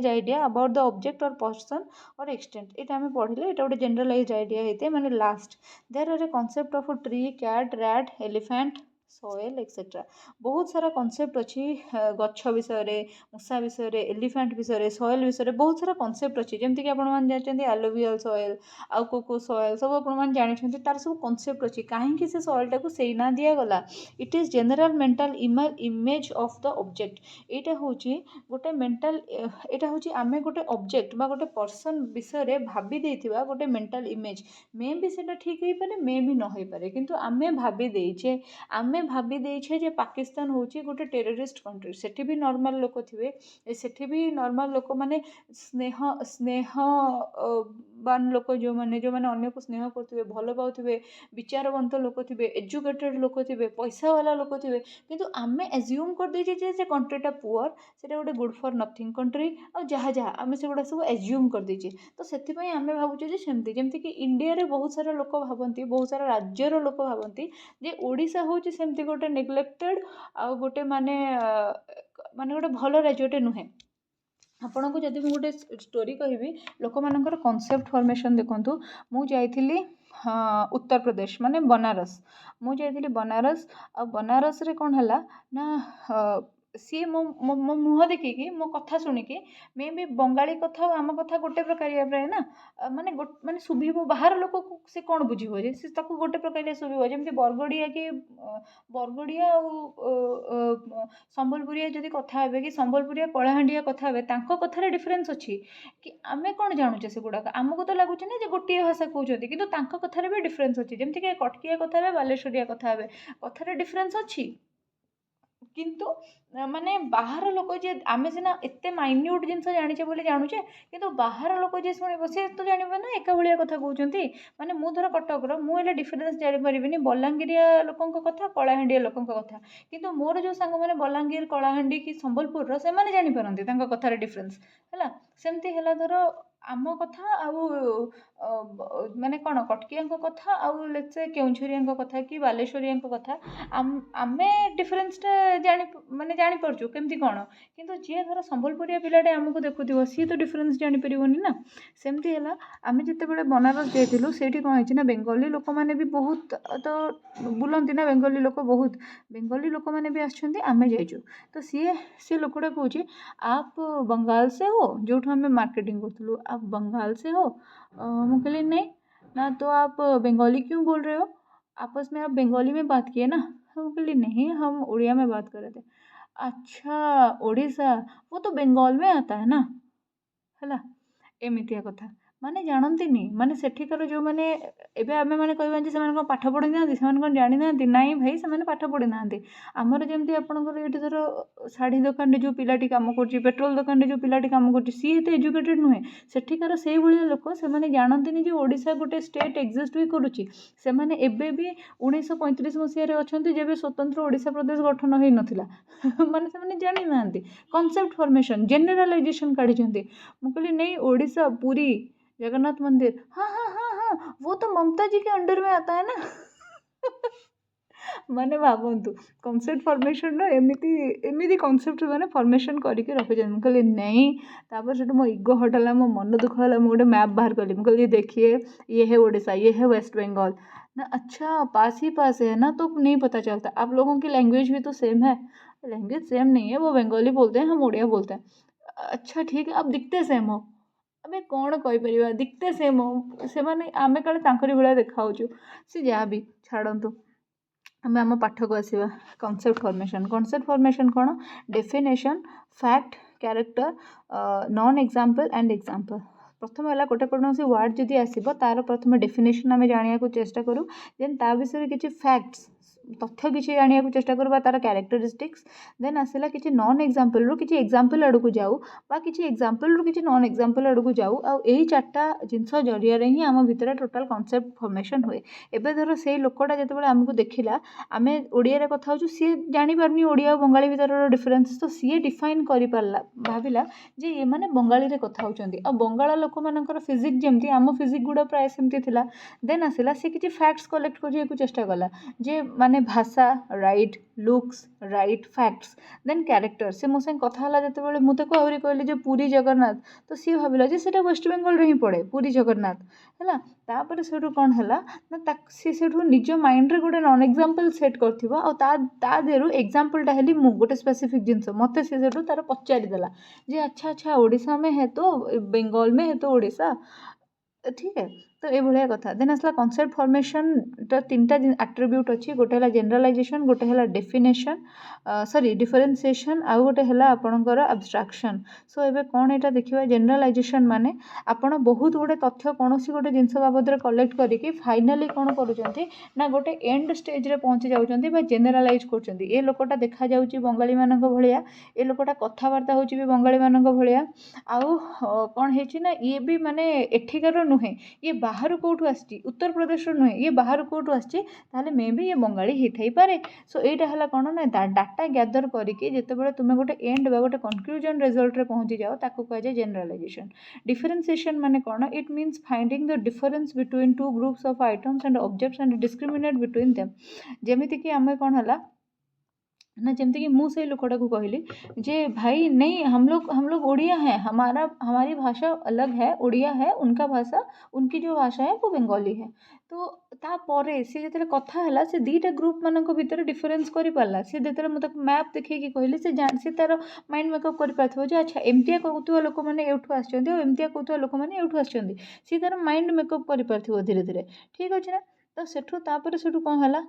idea about the object or person or extent. ये आम पढ़ले ये गोटे जनरलाइज्ड आइडिया होते माने last. There are a concept of tree, cat, rat, elephant, soil etcetera. बहुत सारा कॉन्सेप्ट अच्छी गछ विषय, मूषा विषय, एलिफेंट विषय, सॉइल विषय बहुत सारा कॉन्सेप्ट अच्छी. जमती कि आपन जानते एलोवियल सॉइल आउ कोको सॉइल सब आपन जानते तार सब कॉन्सेप्ट अच्छी. कहीं से सॉइल टाक से ना दिगला. It is general mental image of the object. यहाँ हूँ गोटे मेंटल यहाँ हूँ आम गोटे ऑब्जेक्ट बा गोटे पर्सन विषय भाभी देथिबा गोटे मेंटल इमेज. मे भी से ठीक हो पारे, मे भी न हो पारे, किंतु आमे भाभी देइछे. आमे भाभी देइछे जे पाकिस्तान होची गोटे टेररिस्ट कंट्री. सेठी भी नॉर्मल लोक थिबे, सेठी भी नॉर्मल लोक माने स्नेह बान लोक जो माने अन्य को स्नेह करथिबे, भल पाउथिबे, विचारवंत लोक थिबे, एजुकेटेड लोक थिबे, पैसा वाला लोक थिबे. किंतु आमे एज्यूम कर देइछे जे से कंट्रीटा पुअर, सेटा गोटे गुड फॉर नथिंग कंट्री आ जहा आमे सेगुडा सब एज्यूम कर देइछे. तो सेति पई आमे भाबुछे जे सेमती जेमती कि इंडिया रे बहुत सारा लोक भाबंती, बहुत सारा राज्यर लोक भाबंती जे ओडिशा होची सेमती गोटे नेग्लेक्टेड आ गोटे माने माने गोटे भल राज्यटे नुहे. आपन को जदि गोटे स्टोरी कहबी लोक मानकर कॉन्सेप्ट फॉर्मेशन देखंतु. मु जाइथिली उत्तर प्रदेश माने बनारस. मु जाइथिली बनारस आ बनारस रे कोन हला ना सी मो मुह देखिकी मो कथा शुणिकी मे भी बंगाली कथा आम कथा गोटे प्रकार प्राय ना माने माने शुभ बाहर लोक को से कौन बुझीबो जे से ताकू गोटे प्रकार शुभ जमी बरगड़िया कि बरगड़िया संबलपुरिया जदि कथा हेबे कि संबलपुरिया कलाहांडिया कथा हेबे तांको कथार डिफरेन्स अच्छी कि आमे कौन जानूचे से गुड़ाक आमको तो लगुच ना गोटे भाषा कहते कि तांको कथार भी डिफरेन्स अच्छी. जमती कि कटकिया कथा हे बालेश्वरिया कथा हे कथार डिफरेन्स अच्छी. किंतु माने बाहर लोक जे आमे सिना एते माइन्यूट जिनस जानिचे बोली जानूचे किंतु बाहर लोक जे शुणिबो से तो जानबे ना एका भलिया कथा कहउचंती. माने मु धर कटकर मु एले डिफरेंस जानि परिबिनी बलांगीरिया लोकंक कथा कलाहांडिया लोकंक कथा. किंतु मोर जो सांग माने बलांगीर कलाहांडी कि संबलपुर रो से माने जानि परंती तांका कथार डिफरेंस हैला. सेमती हैला धर आम कथा आउ माने कौन कटकिया कथा आउ लेट्स से केउंझरिया कथा कि बालेश्वरिया कथा आमे डिफरेन्सटा जानि माने जानि परचु केमती कौन. किंतु जी धर संबलपुरिया पिलाटे आमको देखुथिबो सी तो डिफरेन्स जानि परिबोनी ना. सेमती हैला आमे जेतेबेले बनारस जाइथिलु सेठी कोन हैछि ना बेंगली लोक माने भी बहुत तो बुलंती ना. बेंगली लोक बहुत बेंगली लोक माने भी आछंती आमे जाइछु. तो सी लोकटा कहूछि आप बंगाल से हो जो हमें मार्केटिंग करथुलु आप बंगाल से हो. मु कहली नहीं ना. तो आप बंगाली क्यों बोल रहे हो, आपस में आप बंगाली में बात किए ना. हम कहली नहीं हम उड़िया में बात कर रहे थे. अच्छा ओडिशा वो तो बंगाल में आता है ना है एमतिया कथा माने जानती माने सेठिकार जो मैंने एबे आमे माने कहबा जे सेमान को पाठ पढ़ी ना सेमान को जानि ना नहीं भाई से माने पाठ पढ़ी ना. आमर जमती आपनकर ये धर शाढ़ी दुकान जो पिलाटी काम कर पेट्रोल दुकान जो पिलाटी काम कर सी एते एजुकेटेड नुहे. सेठिकार से भाया लोक से जानती जो ओडिशा गोटे स्टेट एक्जिस्ट भी करुच्ची. से माने एबे भी 1935 मसीह अच्छा जब स्वतंत्र ओडिशा प्रदेश गठन हो नथिला. माने से जानि ना कॉन्सेप्ट फॉर्मेशन जनरलाइजेशन काढ़ी. मु कहली नहीं ओडिशा पुरी जगन्नाथ मंदिर हाँ हाँ हाँ हाँ वो तो ममता जी के अंडर में आता है ना. माने भावतु कॉन्सेप्ट फॉर्मेशन नो एमती कॉन्सेप्ट मैंने फॉर्मेशन करके रखिए. मुझे नहीं तापर से मो इगो हटला मो मन दुख है. मुझे गोटे मैप बाहर कली मुझे देखिए ये है ओडिशा ये है वेस्ट बंगाल ना. अच्छा पास ही पास है ना तो नहीं पता चलता. आप लोगों की लैंग्वेज भी तो सेम है. लैंग्वेज सेम नहीं है वो बंगाली बोलते हैं हम उड़िया बोलते हैं. अच्छा ठीक है आप दिखते सेम हो. आमे कौन कहीपर दिखते सेम हो से आमे काले तांकरी भलिया देखाउछु से जहाँ भी छाड़तु. आमे आम पाठ को आसवा कॉन्सेप्ट फॉर्मेशन कौन definition fact character non example and example. प्रथम है गोटे कौन से वर्ड जदि आसो तार प्रथम डेफिनेशन आम जाना चेष्टा करूँ. देन ता विषय किसी फैक्ट्स तथ्य किसी जाना चेष्टा करूँ तार कैरेक्टरिस्टिक्स. देन आसला किसी नॉन एग्जाम्पल रू किसी एग्जाम्पल आड़ को जाऊ बा किसी एग्जाम्पल रू किसी नॉन एग्जाम्पल आड़ को जाऊ. आई चार्टा जिनस जरिया ही आम भितर टोटाल कॉन्सेप्ट फॉर्मेशन हुए. एबे धर से लोकटा जितेबाला आमको देखिला आमे ओडिया कथा होचु सी जानी पारनी ओडिया बंगाली भितर डिफरेन्स. तो सी डिफाइन कर पारला भाविला जे ये माने बंगाली रे कथा होचंदी आ बंगाला लोक मानकर फिजिक्स जेमती आम फिजिक्स गुड़ा प्राय सेमती थिला. देन आसला सी किसी फैक्ट्स कलेक्ट करने को चेष्टा कला जे माने भाषा right looks right facts then character से मो संग कथा हला जते बेले मु ताको आहुरी कहली जे पुरी जगन्नाथ तो सी भाविला जे सेटा वेस्ट बेंगल रे ही पड़े पुरी जगन्नाथ है तापर सेठू कौन है ना सी सेठू निज माइंड रे गोटे नॉन एग्जांपल सेट करथिबो आ ता देरु एग्जांपलटा हेली मु गोटे स्पेसिफिक जिनस मते सी सेठू तार पचारि देला जे अच्छा अच्छा ओडिशा में है तो बंगाल में है तो ओडिशा ठीक है तो ये भाया कथा देन आसला कॉन्सेप्ट फॉर्मेशन तो तीनटा एट्रिब्यूट अच्छी गोटे है जनरलाइजेशन गोटे है डेफिनेशन सॉरी डिफरेंशिएशन आउ गोटे है आपणकर एब्स्ट्रैक्शन सो एबे कौन एटा देखिबा जनरलाइजेशन माने आपण बहुत गुडे तथ्य कौन गोटे जिनस बाबद कलेक्ट करके फाइनाली कौन करुँच ना गोटे एंड स्टेज रे पहुँची जाउछंती बा जनरलाइज करछंती ए लोकटा देखा जाउची बंगाली मानक भलिया ए लोकटा कथावार्ता होची भी बंगाली मानक भलिया आउ कौन हेची ना ये भी माने एठिकार नुहे ये बाहर कौटू आसी उत्तर प्रदेश नुहे ये बाहर कौटू आसी मे भी ये बंगाली होई पारे सो एटा है कौन ना डाटा गैदर करके जितेबाला तुम्हें गोटे एंड बा गोटे कनक्लूजन रिजल्ट रे पहुँची जाओ ताको कह जाए जनरलाइजेशन डिफरेंशिएशन माने कौन it means finding the difference between two groups of items and objects and discriminate between them जेमिति कि आमे कौन है ना जमती कि मुँह से लोकटा को कहली जे भाई नहीं हम लोग उड़िया हैं हमारी भाषा अलग है उड़िया है उनका भाषा उनकी जो भाषा है वो बंगाली है तो तापरे सी जो कथा है से दीटा ग्रुप मान भर डिफरेन्स कर पारा सी जो मुझे मैप देखिए कहली से तार माइंड मेकअप कर पार अच्छा एमतिया कहूआ लोक मैंने एठू आमतिया कहूआ लोक मैंने एठू आसछन्ती सी तार माइंड मेकअप कर पार धीरे धीरे ठीक अच्छे ना तो सेठू तापर सेठू कौन है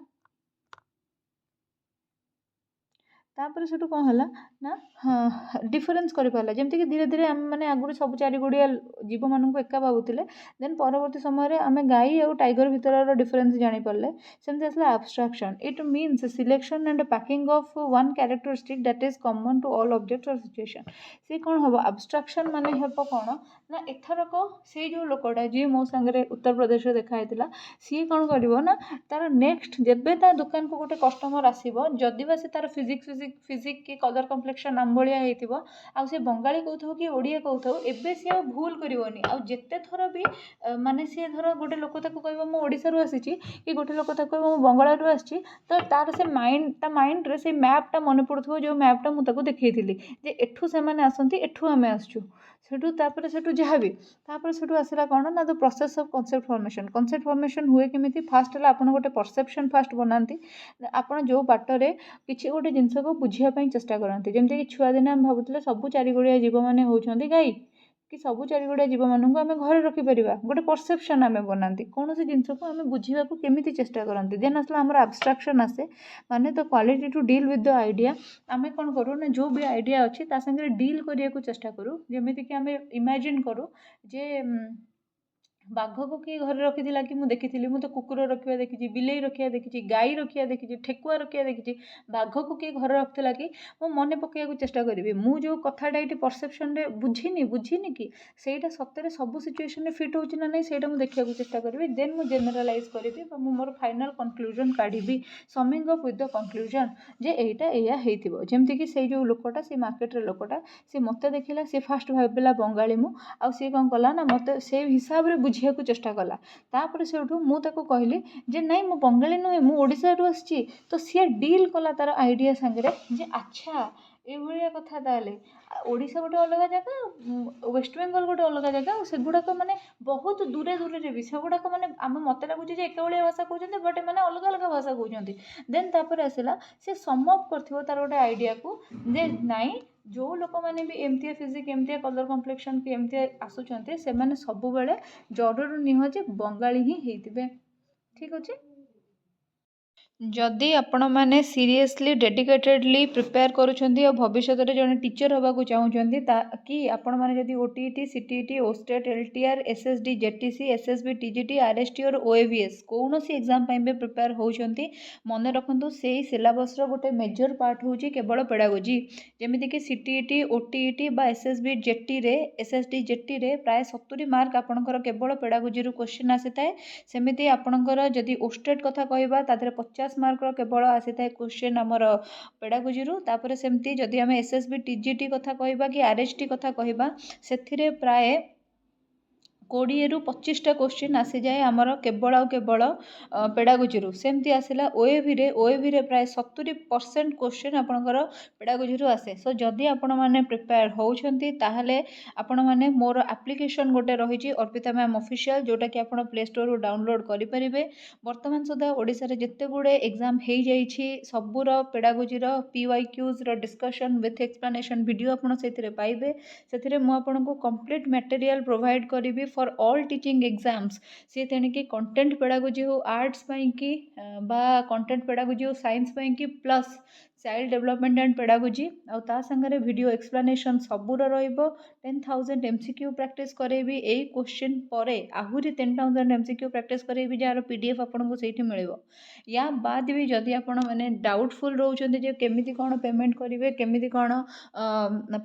तापर सेठू कौन है ना हाँ डिफरेन्स कर पारा जमती कि धीरे धीरे आम मैंने आगुरी सब चारि गोड़िया जीव मानक एका भावुले देन परवर्ती समय आम गाई और टाइगर भितर डिफरेन्स जानीपारे सेमती आसला abstraction it means selection and packing of one characteristic that is common to all objects or situation सी कौन हम एब्स्ट्रैक्शन माने हम कौन ना एथरक से जो लोकटा जी मो सांगे उत्तर प्रदेश देखाई सी कौन कर ना तार नेक्स्ट जेबे ता दुकान को गोटे कस्टमर आसो जदिवा से तार फिजिक्स की कलर कम्प्लेक्शन आम भाया हो से बंगाली कहू कि ओडिया कहू एबे सी भूल करनी आते थर भी माने सी धर गोटे लोक कह ओडिशा आसी कि गोटे लोक कह बंगालू आसी तो तार से माइंड रे से मैपटा मन पड़ो जो मैपटा मुझे देखी जे एठू से आसती एठू आम आसचु सेठू तापर सेठू जहाँ भी तापर सेठू आसला कौन ना the process of concept formation हुए केमिति फास्ट है आपन गोटे परसेप्शन फास्ट बनाती आपन जो बाटरे किसी गोटे जिनस को बुझापी चेष्टा करते जमीक कि छुआ दिन आम भावुले सब चारिगोड़िया जीव मैंने होती गाई कि सब चारिगोड़िया जीव मानक आम घर रखिपर गोटे परसेप्शन आम बनाती कौन से जिनस को आम बुझा केमी चेष्टा करती देन आसला आम एब्स्ट्रैक्शन आसे माने the quality to deal with the idea आम कौन करूँ ना जो भी आइडिया अच्छी सागर डील करने को चेष्टा करूँ जमीक कि आम इमेजिन करूँ जे बाघ को किए घर रखी कि मुझे देखी मुझे कुकुर रखा देखी बिलई रखा देखी गाई रखा देखी ठेकुआ रखा देखी बाघ को किए घर रखा कि मो मन पकड़ चेष्टा करी मु जो कथाटा ये परसेप्शन बुझीनी कि सहीटा सतरे सब सिचुएशन फिट हो ना नहीं सहीटा मुझे देखा चेष्टा करी देन मुझे जेनेलाइज करी मोर फाइनाल कनक्लूजन काढ़ी summing up with the conclusion जे एटा एया हेतिबो जेमती कि से जो लोकटा से मार्केट रे लोकटा से मते देखिला से फास्ट भाबिला बंगाली मु आ से कौन कला ना मते से हिसाब रे बुझिया को चेष्टा कला तापर सेठू मु ताको कहली जे नहीं मु बंगाली नुहे मु ओडिसा रु आछि तो सी डील कला तार आइडिया संगे जे अच्छा ये कथा ताले ओडिशा गोटे अलग जगह वेस्ट बेंगल गोटे अलग जगह से गुड़ाक माने बहुत दूरे दूरे भी से गुड़ाक माने आम मत लगुच एक भाषा कहते बट मैंने अलग अलग भाषा कहते देन तापर आसला से समअप कर तार गोटे आइडिया को जे नाई जो लोक मैंने भी एमती फिजिक्स एमती कलर कम्प्लेक्शन कि एमती आसुँच से मैंने सब बेले जरूर नुह जे बंगाली ही होते ठीक अच्छे जदि आपण मैंने सीरियसली डेडिकेटेडली प्रिपेयर करुँच भविष्य में जड़े टीचर होगा चाहूँगी कि आपण मैंने जदि OTET CTET OSSTET LTR SSD JTC SSB TGT RST और ओएवीएस कौन सी एग्जाम भी प्रिपेयर होती मन रखु से सिलेबस गोटे मेजर पार्ट हूँ केवल पेडागोजी जमीक कि सीटीईटी ओटीईटी बा एसएसबी जेटी रे एसएसडी जेटी रे प्राय 70 मार्क आपणकर केवल पेडागोजी क्वेश्चन आसी थाए सेमिति आपणकर जदि ओस्टेट कथा कहबा तादरे 50 मार्क केवल आसी थाए क्वेश्चन आमर पेडागोजी तापर सेमती जदि आम एसएसबी टीजीटी कथा कहबा कि आरएसटी कथा कहबा से प्राय कोड़े रु 25टा क्वेश्चन आसी जाए आमर केवल आउ केवल पेडागोजी सेमती आसला ओएवी रे प्राय 70% क्वेश्चन आपणकर पेडागोजी आसे सो जदि आपण मैंने प्रिपेयर होउछंती ताहले आपण मैंने मोर एप्लिकेशन गोटे रही अर्पिता मैम ऑफिशियल जोटा कि आप प्ले स्टोर रू डाउनलोड करेंगे बर्तमान सुधा ओडिशा रे जेते गुडे एग्जाम हो जाइछि सबूर pedagogy PYQs discussion with explanation video आपण से पाइबे से मुझे कंप्लीट मटेरियल प्रोवाइड करी फॉर ऑल टीचिंग एग्जाम्स सी तेणिकी कंटेंट पेडागोजी हो आर्ट्स कि कंटेंट पेडागोजी हो साइंस कि plus child development and pedagogy आ संगे वीडियो एक्सप्लेनेशन सबूर रहिबो 10,000 MCQ प्रैक्टिस करेबी एई क्वेश्चन परे आहुरी 10,000 MCQ प्रैक्टिस करेबी जार PDF आपनको सेठी मिलिबो या बाद भी जदि आपण माने डाउटफुल रहउछन्ते जे केमिति कोन पेमेंट करिवे केमिति कोन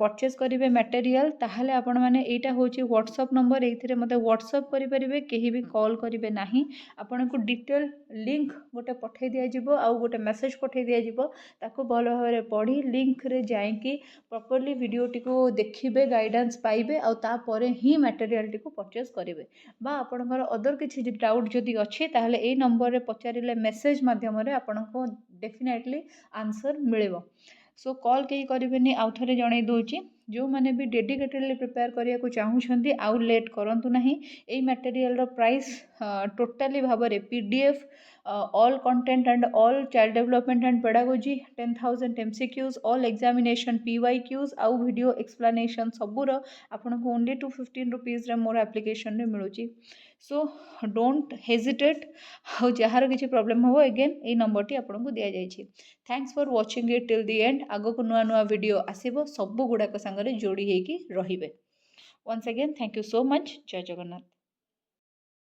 परचेज करेंगे मटेरियल ताहले आपण मैंने यहाँ हूँ व्हाट्सअप नंबर ये मत व्हाट्सअप करेंगे कहीं भी कॉल करेंगे ना आपन को डिटेल लिंक गोटे पठे दिज्व आउ गोटे मेसेज पठे दिज्व ताको भल भाव पढ़ी लिंक रे जाइकी प्रॉपर्ली वीडियो टी को देखिए गाइडेंस पाइबे आउे ही मटेरियल टी को परचेज करेंगे बा आपणकर अदर किसी डाउट जदि अच्छी ताहले ए नंबर रे पचारे मेसेज मध्यम आपन को डेफिनेटली आंसर मिलिबो सो कॉल कहीं करेंगे आउ थे जन दूची जो मैंने भी डेडिकेटेडली प्रिपेयर करने को चाहूँगी आउ लेट करूँ ना यही मटेरियल प्राइस टोटाली भाव में PDF all content and all child development and pedagogy 10,000 MCQs all examination PYQs आउ वीडियो एक्सप्लेनेशन सबूर आपन को ओनली 215 रुपीज मोर एप्लिकेशन मिलूँ सो डोंट हेजिटेट आउ जार किसी प्रॉब्लम हो अगेन ये नंबर टी आपको दि जाइए thanks for watching it till the end आगो को नुआ नुआ वीडियो आसीबो सब गुड़ाक संगे जोड़ी होगी रहिबे once again thank you so much जय जगन्नाथ।